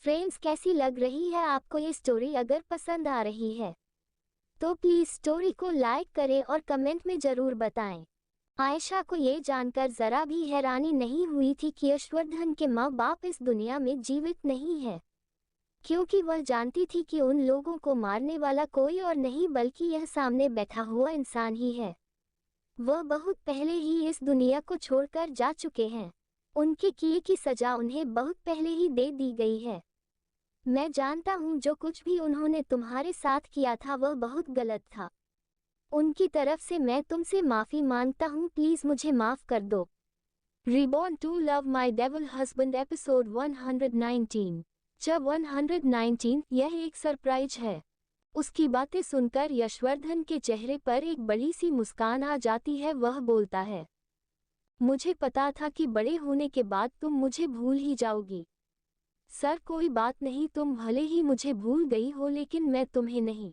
फ्रेंड्स, कैसी लग रही है आपको ये स्टोरी? अगर पसंद आ रही है तो प्लीज स्टोरी को लाइक करें और कमेंट में जरूर बताएं। आयशा को ये जानकर जरा भी हैरानी नहीं हुई थी कि यशवर्धन के माँ बाप इस दुनिया में जीवित नहीं है, क्योंकि वह जानती थी कि उन लोगों को मारने वाला कोई और नहीं बल्कि यह सामने बैठा हुआ इंसान ही है। वह बहुत पहले ही इस दुनिया को छोड़कर जा चुके हैं। उनके किए की सजा उन्हें बहुत पहले ही दे दी गई है। मैं जानता हूँ जो कुछ भी उन्होंने तुम्हारे साथ किया था वह बहुत गलत था। उनकी तरफ से मैं तुमसे माफी मांगता हूँ, प्लीज मुझे माफ कर दो। Reborn to love my devil husband episode 119। जब 119, यह एक सरप्राइज है। उसकी बातें सुनकर यशवर्धन के चेहरे पर एक बड़ी सी मुस्कान आ जाती है। वह बोलता है, मुझे पता था कि बड़े होने के बाद तुम मुझे भूल ही जाओगी। सर कोई बात नहीं, तुम भले ही मुझे भूल गई हो लेकिन मैं तुम्हें नहीं।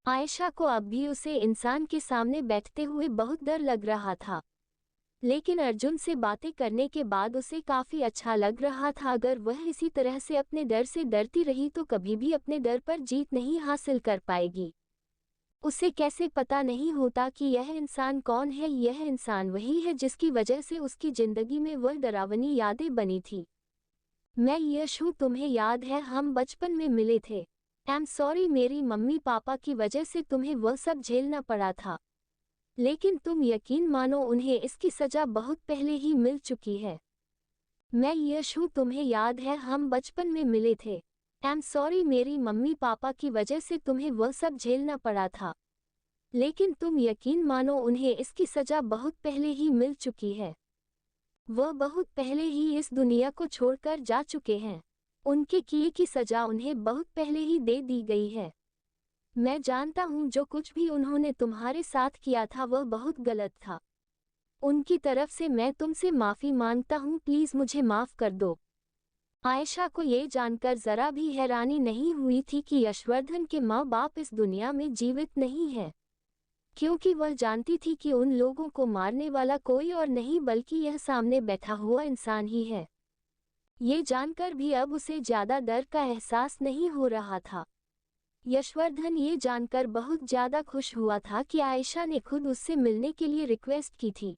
आयशा को अब भी उसे इंसान के सामने बैठते हुए बहुत डर लग रहा था, लेकिन अर्जुन से बातें करने के बाद उसे काफी अच्छा लग रहा था। अगर वह इसी तरह से अपने डर से डरती रही तो कभी भी अपने डर पर जीत नहीं हासिल कर पाएगी। उसे कैसे पता नहीं होता कि यह इंसान कौन है। यह इंसान वही है जिसकी वजह से उसकी जिंदगी में वह डरावनी यादें बनी थी। मैं यश हूँ, तुम्हें याद है हम बचपन में मिले थे। आई एम सॉरी, मेरी मम्मी पापा की वजह से तुम्हें वह सब झेलना पड़ा था, लेकिन तुम यकीन मानो उन्हें इसकी सजा बहुत पहले ही मिल चुकी है। मैं यश हूँ, तुम्हें याद है हम बचपन में मिले थे। आई एम सॉरी, मेरी मम्मी पापा की वजह से तुम्हें वह सब झेलना पड़ा था, लेकिन तुम यकीन मानो उन्हें इसकी सजा बहुत पहले ही मिल चुकी है। वह बहुत पहले ही इस दुनिया को छोड़कर जा चुके हैं। उनके किए की सजा उन्हें बहुत पहले ही दे दी गई है। मैं जानता हूँ जो कुछ भी उन्होंने तुम्हारे साथ किया था वह बहुत गलत था। उनकी तरफ से मैं तुमसे माफ़ी मांगता हूँ, प्लीज़ मुझे माफ़ कर दो। आयशा को ये जानकर ज़रा भी हैरानी नहीं हुई थी कि यशवर्धन के माँ बाप इस दुनिया में जीवित नहीं है, क्योंकि वह जानती थी कि उन लोगों को मारने वाला कोई और नहीं बल्कि यह सामने बैठा हुआ इंसान ही है। ये जानकर भी अब उसे ज़्यादा डर का एहसास नहीं हो रहा था। यशवर्धन ये जानकर बहुत ज़्यादा खुश हुआ था कि आयशा ने खुद उससे मिलने के लिए रिक्वेस्ट की थी।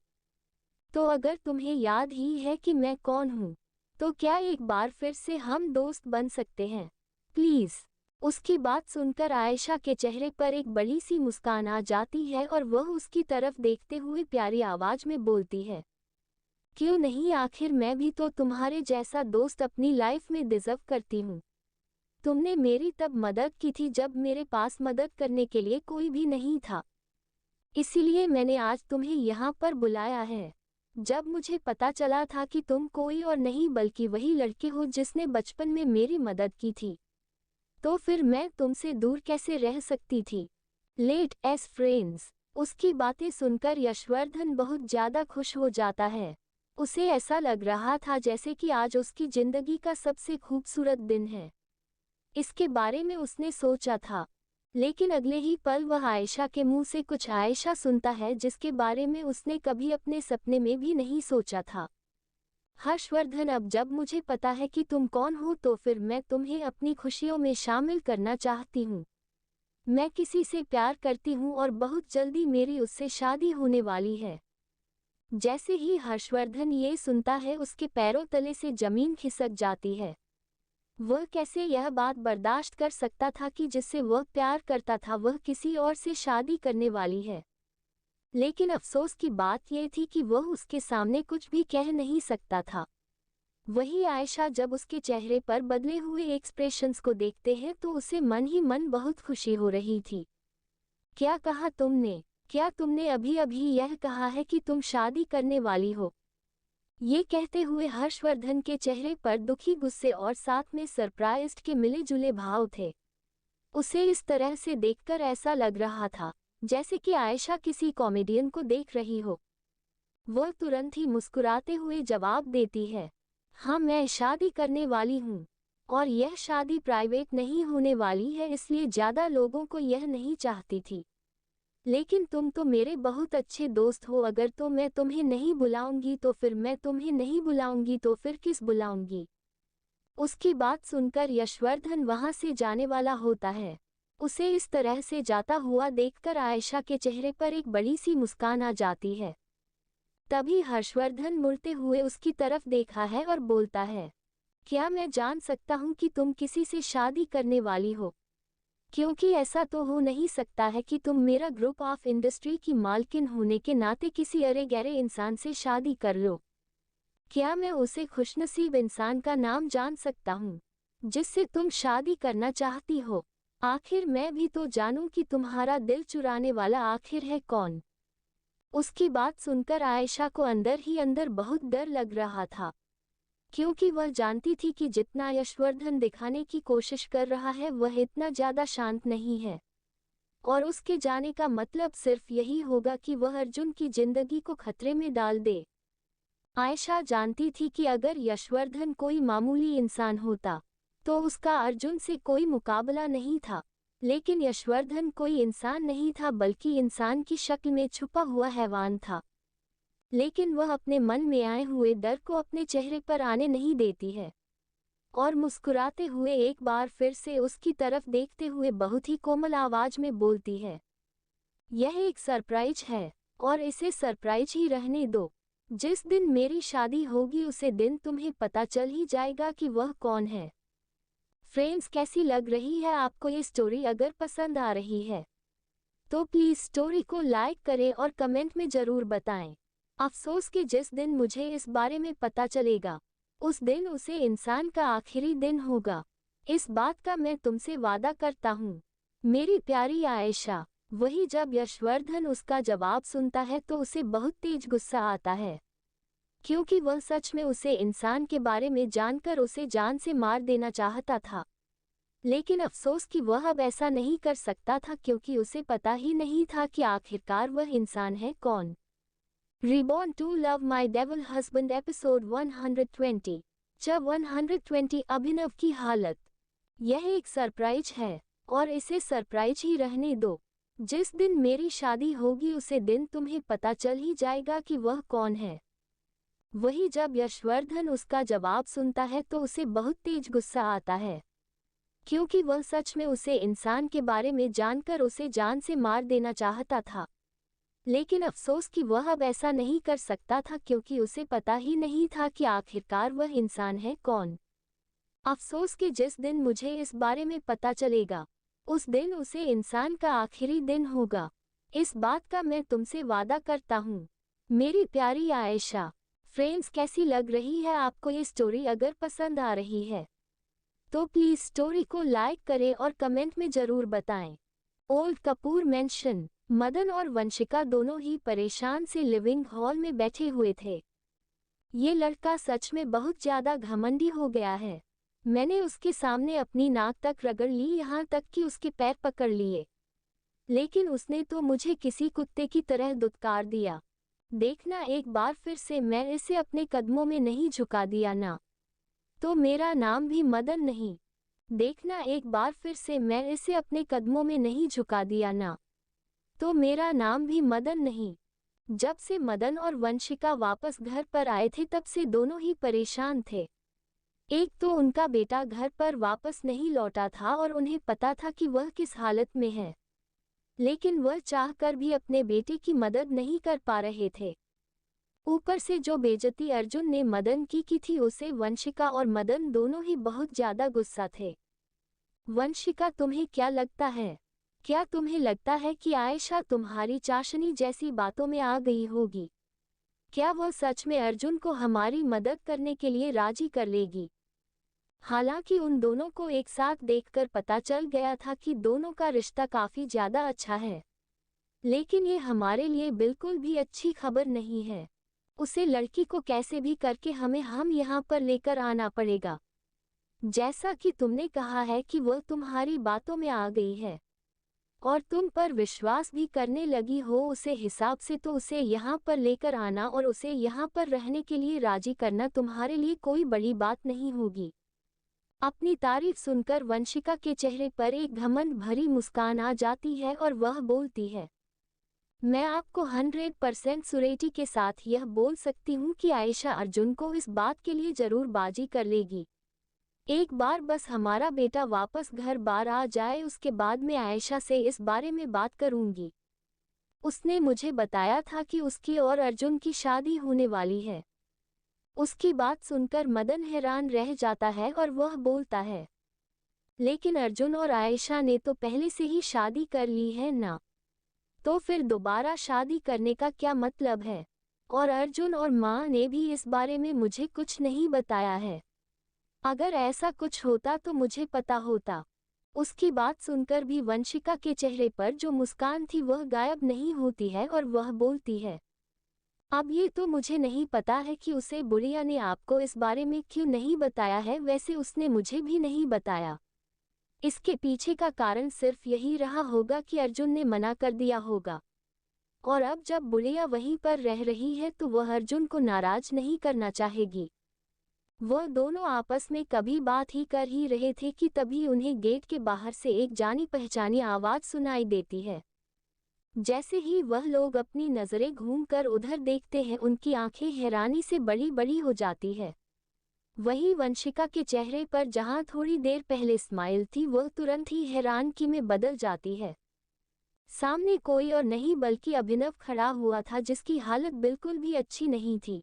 तो अगर तुम्हें याद ही है कि मैं कौन हूँ, तो क्या एक बार फिर से हम दोस्त बन सकते हैं प्लीज़। उसकी बात सुनकर आयशा के चेहरे पर एक बड़ी सी मुस्कान आ जाती है और वह उसकी तरफ देखते हुए प्यारी आवाज़ में बोलती है, क्यों नहीं, आखिर मैं भी तो तुम्हारे जैसा दोस्त अपनी लाइफ में डिज़र्व करती हूँ। तुमने मेरी तब मदद की थी जब मेरे पास मदद करने के लिए कोई भी नहीं था, इसीलिए मैंने आज तुम्हें यहाँ पर बुलाया है। जब मुझे पता चला था कि तुम कोई और नहीं बल्कि वही लड़की हो जिसने बचपन में मेरी मदद की थी, तो फिर मैं तुमसे दूर कैसे रह सकती थी। Let's friends. उसकी बातें सुनकर यशवर्धन बहुत ज़्यादा खुश हो जाता है। उसे ऐसा लग रहा था जैसे कि आज उसकी ज़िंदगी का सबसे खूबसूरत दिन है। इसके बारे में उसने सोचा था, लेकिन अगले ही पल वह आयशा के मुंह से कुछ आयशा सुनता है जिसके बारे में उसने कभी अपने सपने में भी नहीं सोचा था। हर्षवर्धन, अब जब मुझे पता है कि तुम कौन हो तो फिर मैं तुम्हें अपनी खुशियों में शामिल करना चाहती हूँ। मैं किसी से प्यार करती हूँ और बहुत जल्दी मेरी उससे शादी होने वाली है। जैसे ही हर्षवर्धन ये सुनता है उसके पैरों तले से जमीन खिसक जाती है। वह कैसे यह बात बर्दाश्त कर सकता था कि जिससे वह प्यार करता था वह किसी और से शादी करने वाली है। लेकिन अफसोस की बात यह थी कि वह उसके सामने कुछ भी कह नहीं सकता था। वही आयशा जब उसके चेहरे पर बदले हुए एक्सप्रेशंस को देखते हैं तो उसे मन ही मन बहुत खुशी हो रही थी। क्या कहा तुमने? क्या तुमने अभी अभी यह कहा है कि तुम शादी करने वाली हो? ये कहते हुए हर्षवर्धन के चेहरे पर दुखी, गुस्से और साथ में सरप्राइज्ड के मिले जुले भाव थे। उसे इस तरह से देखकर ऐसा लग रहा था जैसे कि आयशा किसी कॉमेडियन को देख रही हो। वह तुरंत ही मुस्कुराते हुए जवाब देती है, हाँ मैं शादी करने वाली हूँ, और यह शादी प्राइवेट नहीं होने वाली है, इसलिए ज़्यादा लोगों को यह नहीं चाहती थी। लेकिन तुम तो मेरे बहुत अच्छे दोस्त हो, अगर तो मैं तुम्हें नहीं बुलाऊंगी तो फिर मैं तुम्हें नहीं बुलाऊंगी तो फिर किस बुलाऊंगी। उसकी बात सुनकर यशवर्धन वहां से जाने वाला होता है। उसे इस तरह से जाता हुआ देखकर आयशा के चेहरे पर एक बड़ी सी मुस्कान आ जाती है। तभी हर्षवर्धन मुड़ते हुए उसकी तरफ देखा है और बोलता है, क्या मैं जान सकता हूँ कि तुम किसी से शादी करने वाली हो? क्योंकि ऐसा तो हो नहीं सकता है कि तुम मेरा ग्रुप ऑफ इंडस्ट्री की मालकिन होने के नाते किसी अरे गहरे इंसान से शादी कर लो। क्या मैं उसे खुशनसीब इंसान का नाम जान सकता हूँ जिससे तुम शादी करना चाहती हो? आखिर मैं भी तो जानूं कि तुम्हारा दिल चुराने वाला आखिर है कौन। उसकी बात सुनकर आयशा को अंदर ही अंदर बहुत डर लग रहा था, क्योंकि वह जानती थी कि जितना यशवर्धन दिखाने की कोशिश कर रहा है वह इतना ज्यादा शांत नहीं है, और उसके जाने का मतलब सिर्फ यही होगा कि वह अर्जुन की जिंदगी को खतरे में डाल दे। आयशा जानती थी कि अगर यशवर्धन कोई मामूली इंसान होता तो उसका अर्जुन से कोई मुकाबला नहीं था, लेकिन यशवर्धन कोई इंसान नहीं था बल्कि इंसान की शक्ल में छुपा हुआ हैवान था। लेकिन वह अपने मन में आए हुए डर को अपने चेहरे पर आने नहीं देती है, और मुस्कुराते हुए एक बार फिर से उसकी तरफ देखते हुए बहुत ही कोमल आवाज में बोलती है, यह एक सरप्राइज है और इसे सरप्राइज ही रहने दो। जिस दिन मेरी शादी होगी उसे दिन तुम्हें पता चल ही जाएगा कि वह कौन है। फ्रेंड्स, कैसी लग रही है आपको ये स्टोरी? अगर पसंद आ रही है तो प्लीज स्टोरी को लाइक करें और कमेंट में जरूर बताएं। अफसोस कि जिस दिन मुझे इस बारे में पता चलेगा उस दिन उसे इंसान का आखिरी दिन होगा, इस बात का मैं तुमसे वादा करता हूँ मेरी प्यारी आयशा। वही जब यशवर्धन उसका जवाब सुनता है तो उसे बहुत तेज गुस्सा आता है, क्योंकि वह सच में उसे इंसान के बारे में जानकर उसे जान से मार देना चाहता था। लेकिन अफसोस कि वह अब ऐसा नहीं कर सकता था, क्योंकि उसे पता ही नहीं था कि आखिरकार वह इंसान है कौन। Reborn to love my devil husband episode 120। जब 120 अभिनव की हालत। यह एक सरप्राइज है और इसे सरप्राइज ही रहने दो। जिस दिन मेरी शादी होगी उसे दिन तुम्हें पता चल ही जाएगा कि वह कौन है। वही जब यशवर्धन उसका जवाब सुनता है तो उसे बहुत तेज गुस्सा आता है, क्योंकि वह सच में उसे इंसान के बारे में जानकर उसे जान से मार देना चाहता था। लेकिन अफसोस कि वह अब ऐसा नहीं कर सकता था, क्योंकि उसे पता ही नहीं था कि आखिरकार वह इंसान है कौन। अफसोस कि जिस दिन मुझे इस बारे में पता चलेगा उस दिन उसे इंसान का आखिरी दिन होगा, इस बात का मैं तुमसे वादा करता हूँ मेरी प्यारी आयशा। फ्रेंड्स, कैसी लग रही है आपको ये स्टोरी? अगर पसंद आ रही है तो प्लीज स्टोरी को लाइक करें और कमेंट में जरूर बताएं। Old Kapoor mention. मदन और वंशिका दोनों ही परेशान से लिविंग हॉल में बैठे हुए थे। ये लड़का सच में बहुत ज्यादा घमंडी हो गया है। मैंने उसके सामने अपनी नाक तक रगड़ ली, यहाँ तक कि उसके पैर पकड़ लिए, लेकिन उसने तो मुझे किसी कुत्ते की तरह दुत्कार दिया। देखना, एक बार फिर से मैं इसे अपने कदमों में नहीं झुका दिया ना तो मेरा नाम भी मदन नहीं। देखना, एक बार फिर से मैं इसे अपने कदमों में नहीं झुका दिया ना तो मेरा नाम भी मदन नहीं। जब से मदन और वंशिका वापस घर पर आए थे तब से दोनों ही परेशान थे। एक तो उनका बेटा घर पर वापस नहीं लौटा था और उन्हें पता था कि वह किस हालत में है, लेकिन वह चाहकर भी अपने बेटे की मदद नहीं कर पा रहे थे। ऊपर से जो बेइज्जती अर्जुन ने मदन की थी उसे वंशिका और मदन दोनों ही बहुत ज्यादा गुस्सा थे। वंशिका, तुम्हें क्या लगता है? क्या तुम्हें लगता है कि आयशा तुम्हारी चाशनी जैसी बातों में आ गई होगी? क्या वह सच में अर्जुन को हमारी मदद करने के लिए राजी कर लेगी? हालांकि उन दोनों को एक साथ देखकर पता चल गया था कि दोनों का रिश्ता काफी ज्यादा अच्छा है, लेकिन ये हमारे लिए बिल्कुल भी अच्छी खबर नहीं है। उसे लड़की को कैसे भी करके हम यहाँ पर लेकर आना पड़ेगा। जैसा कि तुमने कहा है कि वह तुम्हारी बातों में आ गई है और तुम पर विश्वास भी करने लगी हो उसे हिसाब से, तो उसे यहाँ पर लेकर आना और उसे यहाँ पर रहने के लिए राजी करना तुम्हारे लिए कोई बड़ी बात नहीं होगी। अपनी तारीफ सुनकर वंशिका के चेहरे पर एक घमंड भरी मुस्कान आ जाती है और वह बोलती है, मैं आपको 100% सुरेटी के साथ यह बोल सकती हूँ कि आयशा अर्जुन को इस बात के लिए जरूर बाजी कर लेगी। एक बार बस हमारा बेटा वापस घर बार आ जाए, उसके बाद मैं आयशा से इस बारे में बात करूंगी। उसने मुझे बताया था कि उसकी और अर्जुन की शादी होने वाली है। उसकी बात सुनकर मदन हैरान रह जाता है और वह बोलता है, लेकिन अर्जुन और आयशा ने तो पहले से ही शादी कर ली है ना, तो फिर दोबारा शादी करने का क्या मतलब है? और अर्जुन और माँ ने भी इस बारे में मुझे कुछ नहीं बताया है। अगर ऐसा कुछ होता तो मुझे पता होता। उसकी बात सुनकर भी वंशिका के चेहरे पर जो मुस्कान थी वह गायब नहीं होती है और वह बोलती है, अब ये तो मुझे नहीं पता है कि उसे बुढ़िया ने आपको इस बारे में क्यों नहीं बताया है, वैसे उसने मुझे भी नहीं बताया। इसके पीछे का कारण सिर्फ यही रहा होगा कि अर्जुन ने मना कर दिया होगा। और अब जब बुढ़िया वहीं पर रह रही है तो वह अर्जुन को नाराज नहीं करना चाहेगी। वह दोनों आपस में कभी बात ही कर ही रहे थे कि तभी उन्हें गेट के बाहर से एक जानी पहचानी आवाज सुनाई देती है। जैसे ही वह लोग अपनी नजरें घूमकर उधर देखते हैं, उनकी आंखें हैरानी से बड़ी बड़ी हो जाती है। वही वंशिका के चेहरे पर जहां थोड़ी देर पहले स्माइल थी, वह तुरंत ही हैरानगी में बदल जाती है। सामने कोई और नहीं बल्कि अभिनव खड़ा हुआ था, जिसकी हालत बिल्कुल भी अच्छी नहीं थी।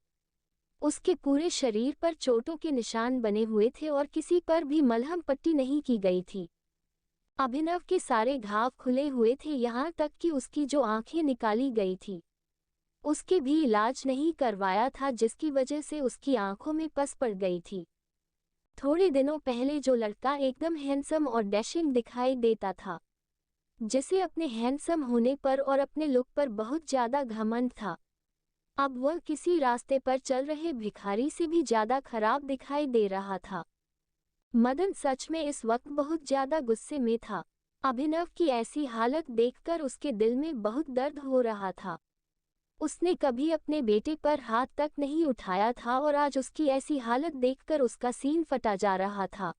उसके पूरे शरीर पर चोटों के निशान बने हुए थे और किसी पर भी मलहम पट्टी नहीं की गई थी। अभिनव के सारे घाव खुले हुए थे, यहाँ तक कि उसकी जो आंखें निकाली गई थी उसके भी इलाज नहीं करवाया था, जिसकी वजह से उसकी आंखों में पस पड़ गई थी। थोड़े दिनों पहले जो लड़का एकदम हैंडसम और डैशिंग दिखाई देता था, जिसे अपने हैंडसम होने पर और अपने लुक पर बहुत ज्यादा घमंड था, अब वह किसी रास्ते पर चल रहे भिखारी से भी ज्यादा खराब दिखाई दे रहा था। मदन सच में इस वक्त बहुत ज्यादा गुस्से में था। अभिनव की ऐसी हालत देखकर उसके दिल में बहुत दर्द हो रहा था। उसने कभी अपने बेटे पर हाथ तक नहीं उठाया था और आज उसकी ऐसी हालत देखकर उसका सीन फटा जा रहा था।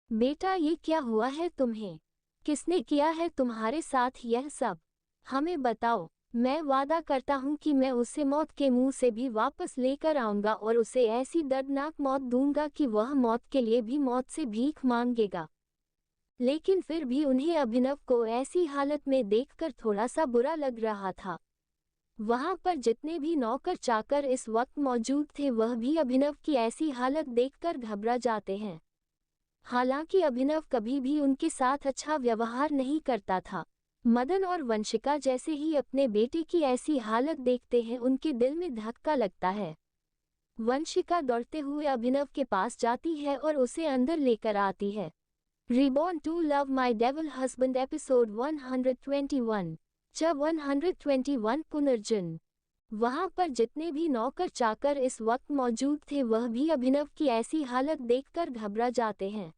बेटा, ये क्या हुआ है तुम्हें? किसने किया है तुम्हारे साथ यह सब? हमें बताओ। मैं वादा करता हूँ कि मैं उसे मौत के मुंह से भी वापस लेकर आऊंगा और उसे ऐसी दर्दनाक मौत दूंगा कि वह मौत के लिए भी मौत से भीख मांगेगा। लेकिन फिर भी उन्हें अभिनव को ऐसी हालत में देखकर थोड़ा सा बुरा लग रहा था। वहां पर जितने भी नौकर चाकर इस वक्त मौजूद थे, वह भी अभिनव की ऐसी हालत देखकर घबरा जाते हैं। हालांकि अभिनव कभी भी उनके साथ अच्छा व्यवहार नहीं करता था। मदन और वंशिका जैसे ही अपने बेटे की ऐसी हालत देखते हैं, उनके दिल में धक्का लगता है। वंशिका दौड़ते हुए अभिनव के पास जाती है और उसे अंदर लेकर आती है। Reborn to love my devil husband episode 121 121 पुनर्जन्म। वहां पर जितने भी नौकर चाकर इस वक्त मौजूद थे, वह भी अभिनव की ऐसी हालत देखकर घबरा जाते हैं।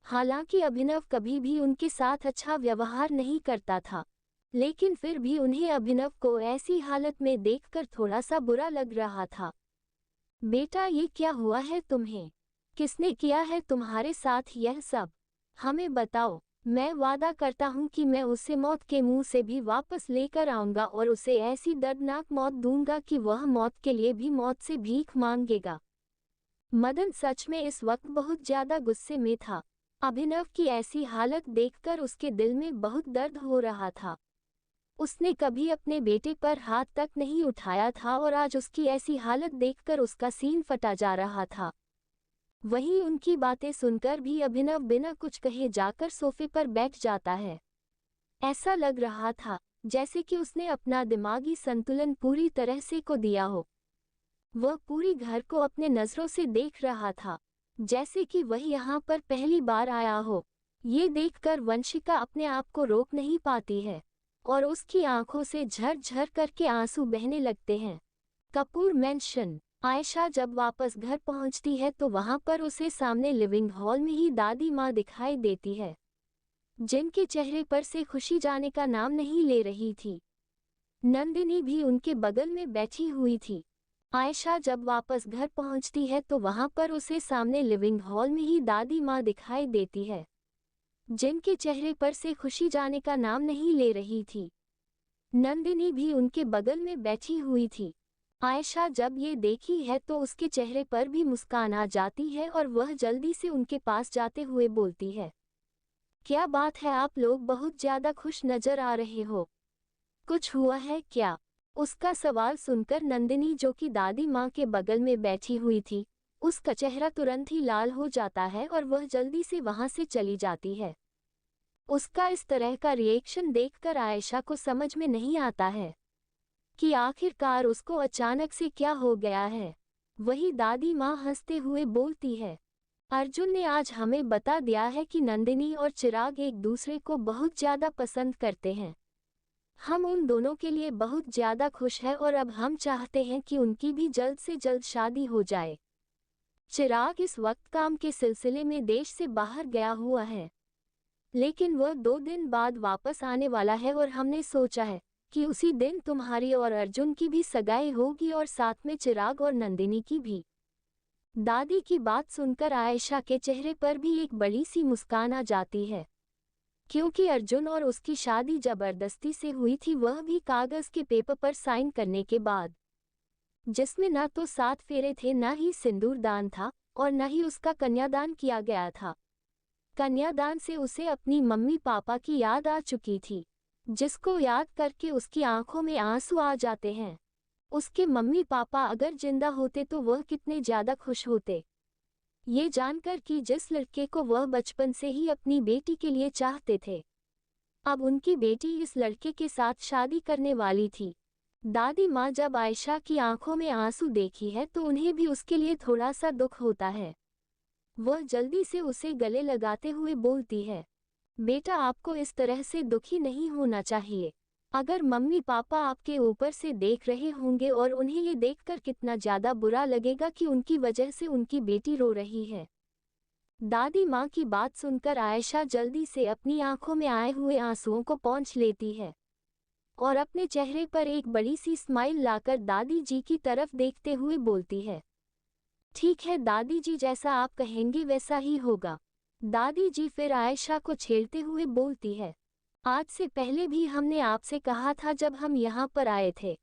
हालांकि अभिनव कभी भी उनके साथ अच्छा व्यवहार नहीं करता था, लेकिन फिर भी उन्हें अभिनव को ऐसी हालत में देखकर थोड़ा सा बुरा लग रहा था। बेटा, ये क्या हुआ है तुम्हें? किसने किया है तुम्हारे साथ यह सब? हमें बताओ। मैं वादा करता हूँ कि मैं उसे मौत के मुंह से भी वापस लेकर आऊंगा और उसे ऐसी दर्दनाक मौत दूंगा कि वह मौत के लिए भी मौत से भीख मांगेगा। मदन सच में इस वक्त बहुत ज्यादा गुस्से में था। अभिनव की ऐसी हालत देखकर उसके दिल में बहुत दर्द हो रहा था। उसने कभी अपने बेटे पर हाथ तक नहीं उठाया था और आज उसकी ऐसी हालत देखकर उसका सीन फटा जा रहा था। वहीं उनकी बातें सुनकर भी अभिनव बिना कुछ कहे जाकर सोफे पर बैठ जाता है। ऐसा लग रहा था जैसे कि उसने अपना दिमागी संतुलन पूरी तरह से खो दिया हो। वह पूरी घर को अपने नजरों से देख रहा था, जैसे कि वह यहाँ पर पहली बार आया हो। ये देखकर वंशिका अपने आप को रोक नहीं पाती है और उसकी आंखों से झर-झर करके आंसू बहने लगते हैं। कपूर मैंशन। आयशा जब वापस घर पहुंचती है तो वहां पर उसे सामने लिविंग हॉल में ही दादी माँ दिखाई देती है, जिनके चेहरे पर से खुशी जाने का नाम नहीं ले रही थी। नंदिनी भी उनके बगल में बैठी हुई थी। आयशा जब वापस घर पहुंचती है तो वहां पर उसे सामने लिविंग हॉल में ही दादी माँ दिखाई देती है, जिनके चेहरे पर से खुशी जाने का नाम नहीं ले रही थी। नंदिनी भी उनके बगल में बैठी हुई थी। आयशा जब ये देखी है तो उसके चेहरे पर भी मुस्कान आ जाती है और वह जल्दी से उनके पास जाते हुए बोलती है, क्या बात है, आप लोग बहुत ज्यादा खुश नजर आ रहे हो, कुछ हुआ है क्या? उसका सवाल सुनकर नंदिनी, जो कि दादी माँ के बगल में बैठी हुई थी, उसका चेहरा तुरंत ही लाल हो जाता है और वह जल्दी से वहां से चली जाती है। उसका इस तरह का रिएक्शन देखकर आयशा को समझ में नहीं आता है कि आखिरकार उसको अचानक से क्या हो गया है। वही दादी माँ हंसते हुए बोलती है, अर्जुन ने आज हमें बता दिया है कि नंदिनी और चिराग एक दूसरे को बहुत ज्यादा पसंद करते हैं। हम उन दोनों के लिए बहुत ज्यादा खुश हैं और अब हम चाहते हैं कि उनकी भी जल्द से जल्द शादी हो जाए। चिराग इस वक्त काम के सिलसिले में देश से बाहर गया हुआ है, लेकिन वह 2 दिन बाद वापस आने वाला है और हमने सोचा है कि उसी दिन तुम्हारी और अर्जुन की भी सगाई होगी और साथ में चिराग और नंदिनी की भी। दादी की बात सुनकर आयशा के चेहरे पर भी एक बड़ी सी मुस्कान आ जाती है, क्योंकि अर्जुन और उसकी शादी जबरदस्ती से हुई थी, वह भी कागज के पेपर पर साइन करने के बाद, जिसमें न तो 7 फेरे थे, न ही सिंदूरदान था और न ही उसका कन्यादान किया गया था। कन्यादान से उसे अपनी मम्मी पापा की याद आ चुकी थी, जिसको याद करके उसकी आंखों में आंसू आ जाते हैं। उसके मम्मी पापा अगर जिंदा होते तो वह कितने ज्यादा खुश होते, ये जानकर कि जिस लड़के को वह बचपन से ही अपनी बेटी के लिए चाहते थे, अब उनकी बेटी इस लड़के के साथ शादी करने वाली थी। दादी माँ जब आयशा की आंखों में आंसू देखी है तो उन्हें भी उसके लिए थोड़ा सा दुख होता है। वह जल्दी से उसे गले लगाते हुए बोलती है, बेटा आपको इस तरह से दुखी नहीं होना चाहिए। अगर मम्मी पापा आपके ऊपर से देख रहे होंगे और उन्हें ये देखकर कितना ज्यादा बुरा लगेगा कि उनकी वजह से उनकी बेटी रो रही है। दादी माँ की बात सुनकर आयशा जल्दी से अपनी आंखों में आए हुए आंसुओं को पोंछ लेती है और अपने चेहरे पर एक बड़ी सी स्माइल लाकर दादी जी की तरफ देखते हुए बोलती है, ठीक है दादी जी, जैसा आप कहेंगे वैसा ही होगा। दादी जी फिर आयशा को छेड़ते हुए बोलती है, आज से पहले भी हमने आपसे कहा था जब हम यहाँ पर आए थे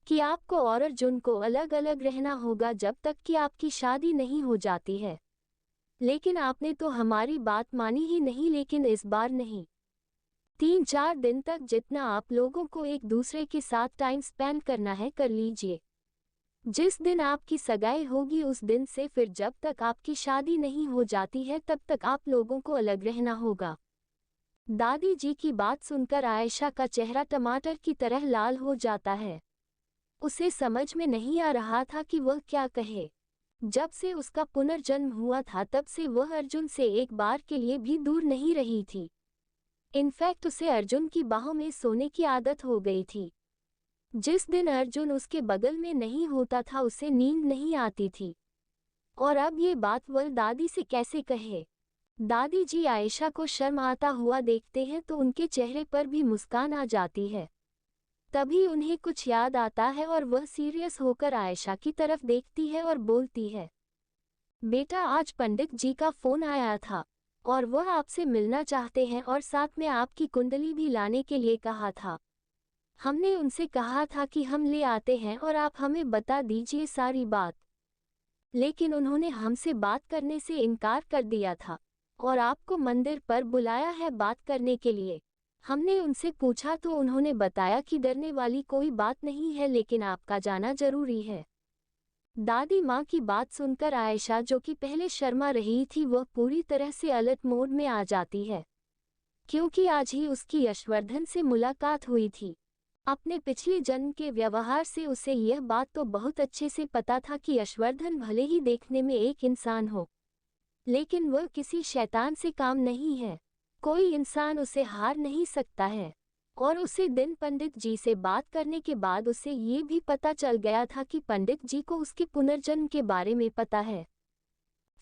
कि आपको और अर्जुन को अलग अलग रहना होगा जब तक कि आपकी शादी नहीं हो जाती है, लेकिन आपने तो हमारी बात मानी ही नहीं। लेकिन इस बार नहीं, 3-4 दिन तक जितना आप लोगों को एक दूसरे के साथ टाइम स्पेंड करना है कर लीजिए। जिस दिन आपकी सगाई होगी उस दिन से फिर जब तक आपकी शादी नहीं हो जाती है तब तक आप लोगों को अलग रहना होगा। दादी जी की बात सुनकर आयशा का चेहरा टमाटर की तरह लाल हो जाता है। उसे समझ में नहीं आ रहा था कि वह क्या कहे। जब से उसका पुनर्जन्म हुआ था तब से वह अर्जुन से एक बार के लिए भी दूर नहीं रही थी। इनफैक्ट उसे अर्जुन की बाहों में सोने की आदत हो गई थी। जिस दिन अर्जुन उसके बगल में नहीं होता था उसे नींद नहीं आती थी, और अब ये बात वह दादी से कैसे कहे। दादी जी आयशा को शर्म आता हुआ देखते हैं तो उनके चेहरे पर भी मुस्कान आ जाती है। तभी उन्हें कुछ याद आता है और वह सीरियस होकर आयशा की तरफ देखती है और बोलती है, बेटा आज पंडित जी का फोन आया था और वह आपसे मिलना चाहते हैं और साथ में आपकी कुंडली भी लाने के लिए कहा था। हमने उनसे कहा था कि हम ले आते हैं और आप हमें बता दीजिए सारी बात, लेकिन उन्होंने हमसे बात करने से इनकार कर दिया था और आपको मंदिर पर बुलाया है बात करने के लिए। हमने उनसे पूछा तो उन्होंने बताया कि डरने वाली कोई बात नहीं है, लेकिन आपका जाना जरूरी है। दादी माँ की बात सुनकर आयशा, जो कि पहले शर्मा रही थी, वह पूरी तरह से अलर्ट मोड में आ जाती है, क्योंकि आज ही उसकी यशवर्धन से मुलाकात हुई थी। अपने पिछले जन्म के व्यवहार से उसे यह बात तो बहुत अच्छे से पता था कि यशवर्धन भले ही देखने में एक इंसान हो, लेकिन वह किसी शैतान से काम नहीं है। कोई इंसान उसे हार नहीं सकता है। और उसे दिन पंडित जी से बात करने के बाद उसे ये भी पता चल गया था कि पंडित जी को उसके पुनर्जन्म के बारे में पता है।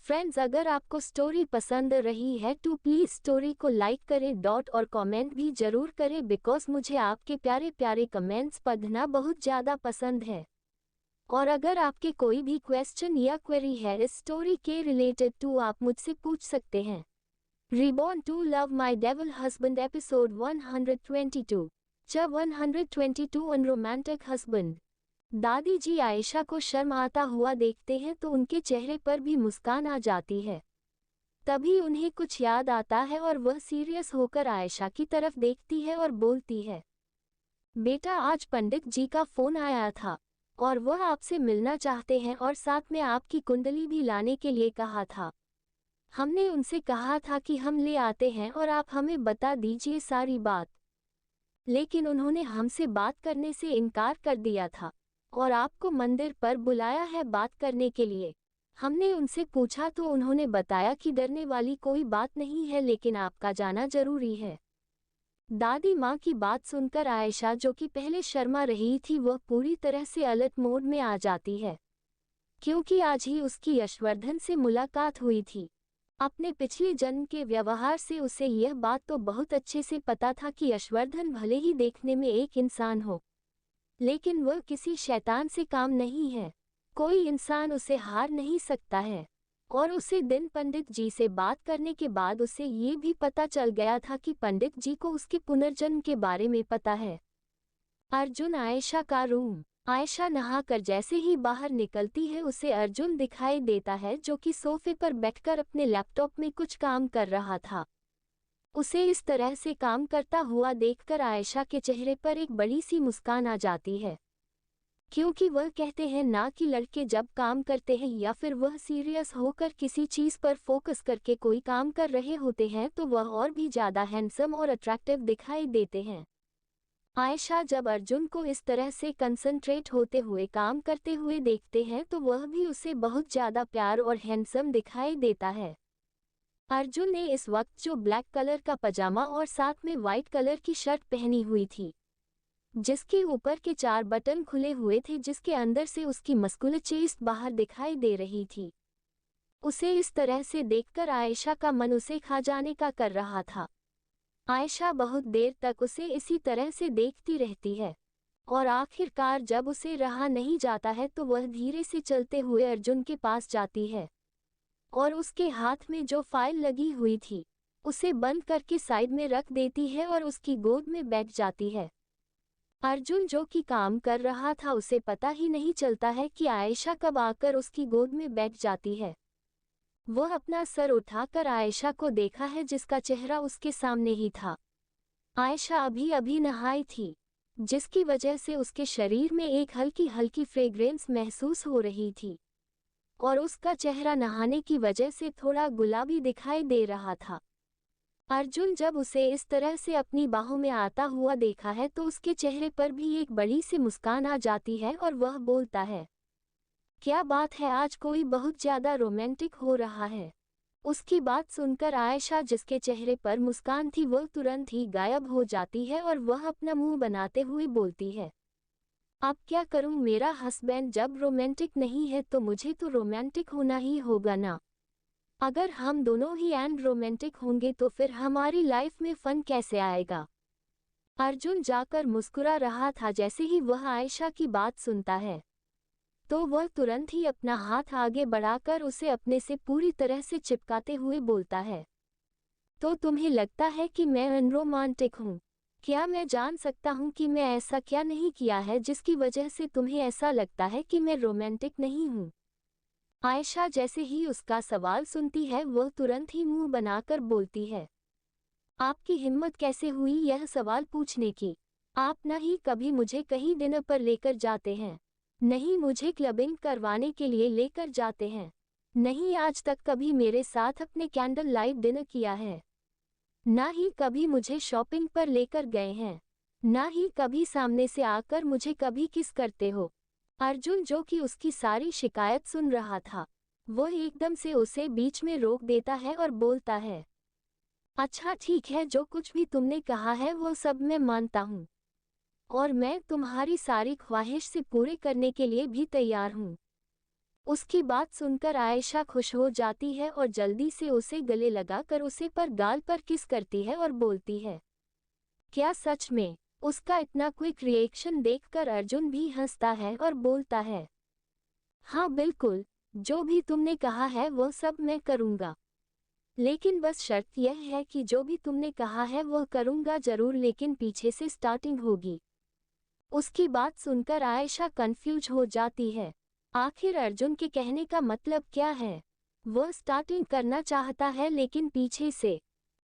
फ्रेंड्स, अगर आपको स्टोरी पसंद रही है तो प्लीज़ स्टोरी को लाइक करें और कमेंट भी ज़रूर करें, बिकॉज मुझे आपके प्यारे प्यारे कमेंट्स पढ़ना बहुत ज़्यादा पसंद है। और अगर आपके कोई भी क्वेश्चन या क्वेरी है इस स्टोरी के रिलेटेड तो आप मुझसे पूछ सकते हैं। Reborn to Love My Devil Husband Episode 122 Cha 122 Unromantic Husband। दादी जी आयशा को शर्म आता हुआ देखते हैं तो उनके चेहरे पर भी मुस्कान आ जाती है। तभी उन्हें कुछ याद आता है और वह सीरियस होकर आयशा की तरफ देखती है और बोलती है, बेटा आज पंडित जी का फोन आया था और वह आपसे मिलना चाहते हैं और साथ में आपकी कुंडली भी लाने के लिए कहा था। हमने उनसे कहा था कि हम ले आते हैं और आप हमें बता दीजिए सारी बात, लेकिन उन्होंने हमसे बात करने से इनकार कर दिया था और आपको मंदिर पर बुलाया है बात करने के लिए। हमने उनसे पूछा तो उन्होंने बताया कि डरने वाली कोई बात नहीं है, लेकिन आपका जाना जरूरी है। दादी माँ की बात सुनकर आयशा, जो कि पहले शर्मा रही थी, वह पूरी तरह से अलर्ट मोड में आ जाती है, क्योंकि आज ही उसकी यशवर्धन से मुलाकात हुई थी। अपने पिछले जन्म के व्यवहार से उसे यह बात तो बहुत अच्छे से पता था कि यशवर्धन भले ही देखने में एक इंसान हो, लेकिन वह किसी शैतान से काम नहीं है। कोई इंसान उसे हार नहीं सकता है। और उसे दिन पंडित जी से बात करने के बाद उसे ये भी पता चल गया था कि पंडित जी को उसके पुनर्जन्म के बारे में पता है। अर्जुन, आयशा का रूम। आयशा नहाकर जैसे ही बाहर निकलती है, उसे अर्जुन दिखाई देता है, जो कि सोफे पर बैठकर अपने लैपटॉप में कुछ काम कर रहा था। उसे इस तरह से काम करता हुआ देखकर आयशा के चेहरे पर एक बड़ी सी मुस्कान आ जाती है, क्योंकि वह कहते हैं ना कि लड़के जब काम करते हैं या फिर वह सीरियस होकर किसी चीज पर फोकस करके कोई काम कर रहे होते हैं तो वह और भी ज्यादा हैंडसम और अट्रैक्टिव दिखाई देते हैं। आयशा जब अर्जुन को इस तरह से कंसंट्रेट होते हुए काम करते हुए देखते हैं तो वह भी उसे बहुत ज्यादा प्यार और हैंडसम दिखाई देता है। अर्जुन ने इस वक्त जो ब्लैक कलर का पजामा और साथ में वाइट कलर की शर्ट पहनी हुई थी, जिसके ऊपर के 4 बटन खुले हुए थे, जिसके अंदर से उसकी मस्कुलर चेस्ट बाहर दिखाई दे रही थी। उसे इस तरह से देखकर आयशा का मन उसे खा जाने का कर रहा था। आयशा बहुत देर तक उसे इसी तरह से देखती रहती है और आखिरकार जब उसे रहा नहीं जाता है तो वह धीरे से चलते हुए अर्जुन के पास जाती है और उसके हाथ में जो फाइल लगी हुई थी उसे बंद करके साइड में रख देती है और उसकी गोद में बैठ जाती है। अर्जुन, जो कि काम कर रहा था, उसे पता ही नहीं चलता है कि आयशा कब आकर उसकी गोद में बैठ जाती है। वह अपना सर उठाकर आयशा को देखा है, जिसका चेहरा उसके सामने ही था। आयशा अभी अभी नहाई थी, जिसकी वजह से उसके शरीर में एक हल्की हल्की फ्रेग्रेंस महसूस हो रही थी और उसका चेहरा नहाने की वजह से थोड़ा गुलाबी दिखाई दे रहा था। अर्जुन जब उसे इस तरह से अपनी बाहों में आता हुआ देखा है तो उसके चेहरे पर भी एक बड़ी सी मुस्कान आ जाती है और वह बोलता है, क्या बात है, आज कोई बहुत ज्यादा रोमांटिक हो रहा है। उसकी बात सुनकर आयशा, जिसके चेहरे पर मुस्कान थी, वह तुरंत ही गायब हो जाती है और वह अपना मुंह बनाते हुए बोलती है, अब क्या करूं, मेरा हस्बैंड जब रोमांटिक नहीं है तो मुझे तो रोमांटिक होना ही होगा ना। अगर हम दोनों ही एंड रोमांटिक होंगे तो फिर हमारी लाइफ में फन कैसे आएगा। अर्जुन जाकर मुस्कुरा रहा था। जैसे ही वह आयशा की बात सुनता है तो वह तुरंत ही अपना हाथ आगे बढ़ाकर उसे अपने से पूरी तरह से चिपकाते हुए बोलता है, तो तुम्हें लगता है कि मैं अनरोमांटिक हूँ? क्या मैं जान सकता हूँ कि मैं ऐसा क्या नहीं किया है जिसकी वजह से तुम्हें ऐसा लगता है कि मैं रोमांटिक नहीं हूँ? आयशा जैसे ही उसका सवाल सुनती है वह तुरंत ही मुंह बनाकर बोलती है, आपकी हिम्मत कैसे हुई यह सवाल पूछने की? आप न ही कभी मुझे कहीं डिनर पर लेकर जाते हैं, नहीं मुझे क्लबिंग करवाने के लिए लेकर जाते हैं, नहीं आज तक कभी मेरे साथ अपने कैंडल लाइट डिनर किया है, ना ही कभी मुझे शॉपिंग पर लेकर गए हैं, ना ही कभी सामने से आकर मुझे कभी किस करते हो। अर्जुन, जो कि उसकी सारी शिकायत सुन रहा था, वह एकदम से उसे बीच में रोक देता है और बोलता है, अच्छा ठीक है, जो कुछ भी तुमने कहा है वो सब मैं मानता हूँ और मैं तुम्हारी सारी ख्वाहिश से पूरे करने के लिए भी तैयार हूँ। उसकी बात सुनकर आयशा खुश हो जाती है और जल्दी से उसे गले लगाकर उसे पर गाल पर किस करती है और बोलती है, क्या सच में? उसका इतना क्विक रिएक्शन देखकर अर्जुन भी हंसता है और बोलता है, हाँ बिल्कुल, जो भी तुमने कहा है वो सब मैं करूँगा, लेकिन बस शर्त यह है कि जो भी तुमने कहा है वह करूँगा जरूर, लेकिन पीछे से स्टार्टिंग होगी। उसकी बात सुनकर आयशा कंफ्यूज हो जाती है, आखिर अर्जुन के कहने का मतलब क्या है? वह स्टार्टिंग करना चाहता है लेकिन पीछे से।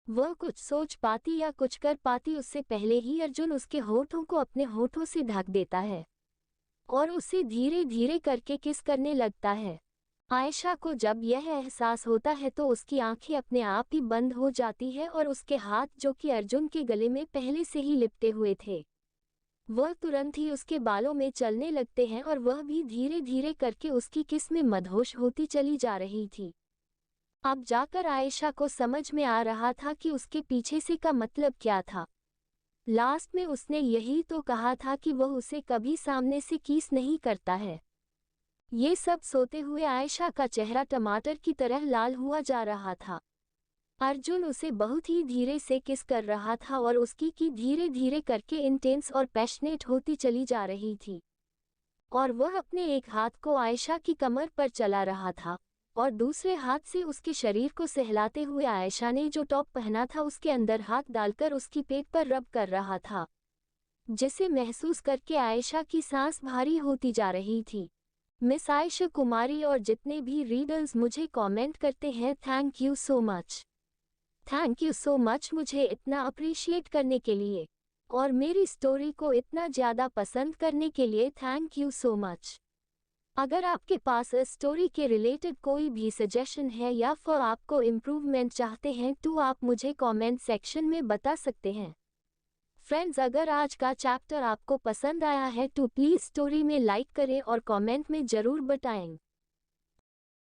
वह कुछ सोच पाती या कुछ कर पाती उससे पहले ही अर्जुन उसके होठों को अपने होठों से ढक देता है और उसे धीरे धीरे करके किस करने लगता है। आयशा को जब यह एहसास होता है तो उसकी आंखें अपने आप ही बंद हो जाती है और उसके हाथ, जो कि अर्जुन के गले में पहले से ही लिपटे हुए थे, वह तुरंत ही उसके बालों में चलने लगते हैं और वह भी धीरे धीरे करके उसकी किस में मदहोश होती चली जा रही थी। अब जाकर आयशा को समझ में आ रहा था कि उसके पीछे से का मतलब क्या था। लास्ट में उसने यही तो कहा था कि वह उसे कभी सामने से किस नहीं करता है। ये सब सोते हुए आयशा का चेहरा टमाटर की तरह लाल हुआ जा रहा था। अर्जुन उसे बहुत ही धीरे से किस कर रहा था और उसकी की धीरे धीरे करके इंटेंस और पैशनेट होती चली जा रही थी। और वह अपने एक हाथ को आयशा की कमर पर चला रहा था और दूसरे हाथ से उसके शरीर को सहलाते हुए आयशा ने जो टॉप पहना था उसके अंदर हाथ डालकर उसकी पेट पर रब कर रहा था, जिसे महसूस करके आयशा की सांस भारी होती जा रही थी। मिस आयशा कुमारी और जितने भी रीडर्स मुझे कमेंट करते हैं, thank you so much. Thank you so much मुझे इतना अप्रिशिएट करने के लिए और मेरी स्टोरी को इतना ज़्यादा पसंद करने के लिए थैंक यू सो मच। अगर आपके पास इस स्टोरी के रिलेटेड कोई भी सजेशन है या फिर आपको इम्प्रूवमेंट चाहते हैं तो आप मुझे कमेंट सेक्शन में बता सकते हैं। फ्रेंड्स, अगर आज का चैप्टर आपको पसंद आया है तो प्लीज़ स्टोरी में लाइक करें और कमेंट में ज़रूर बताएं।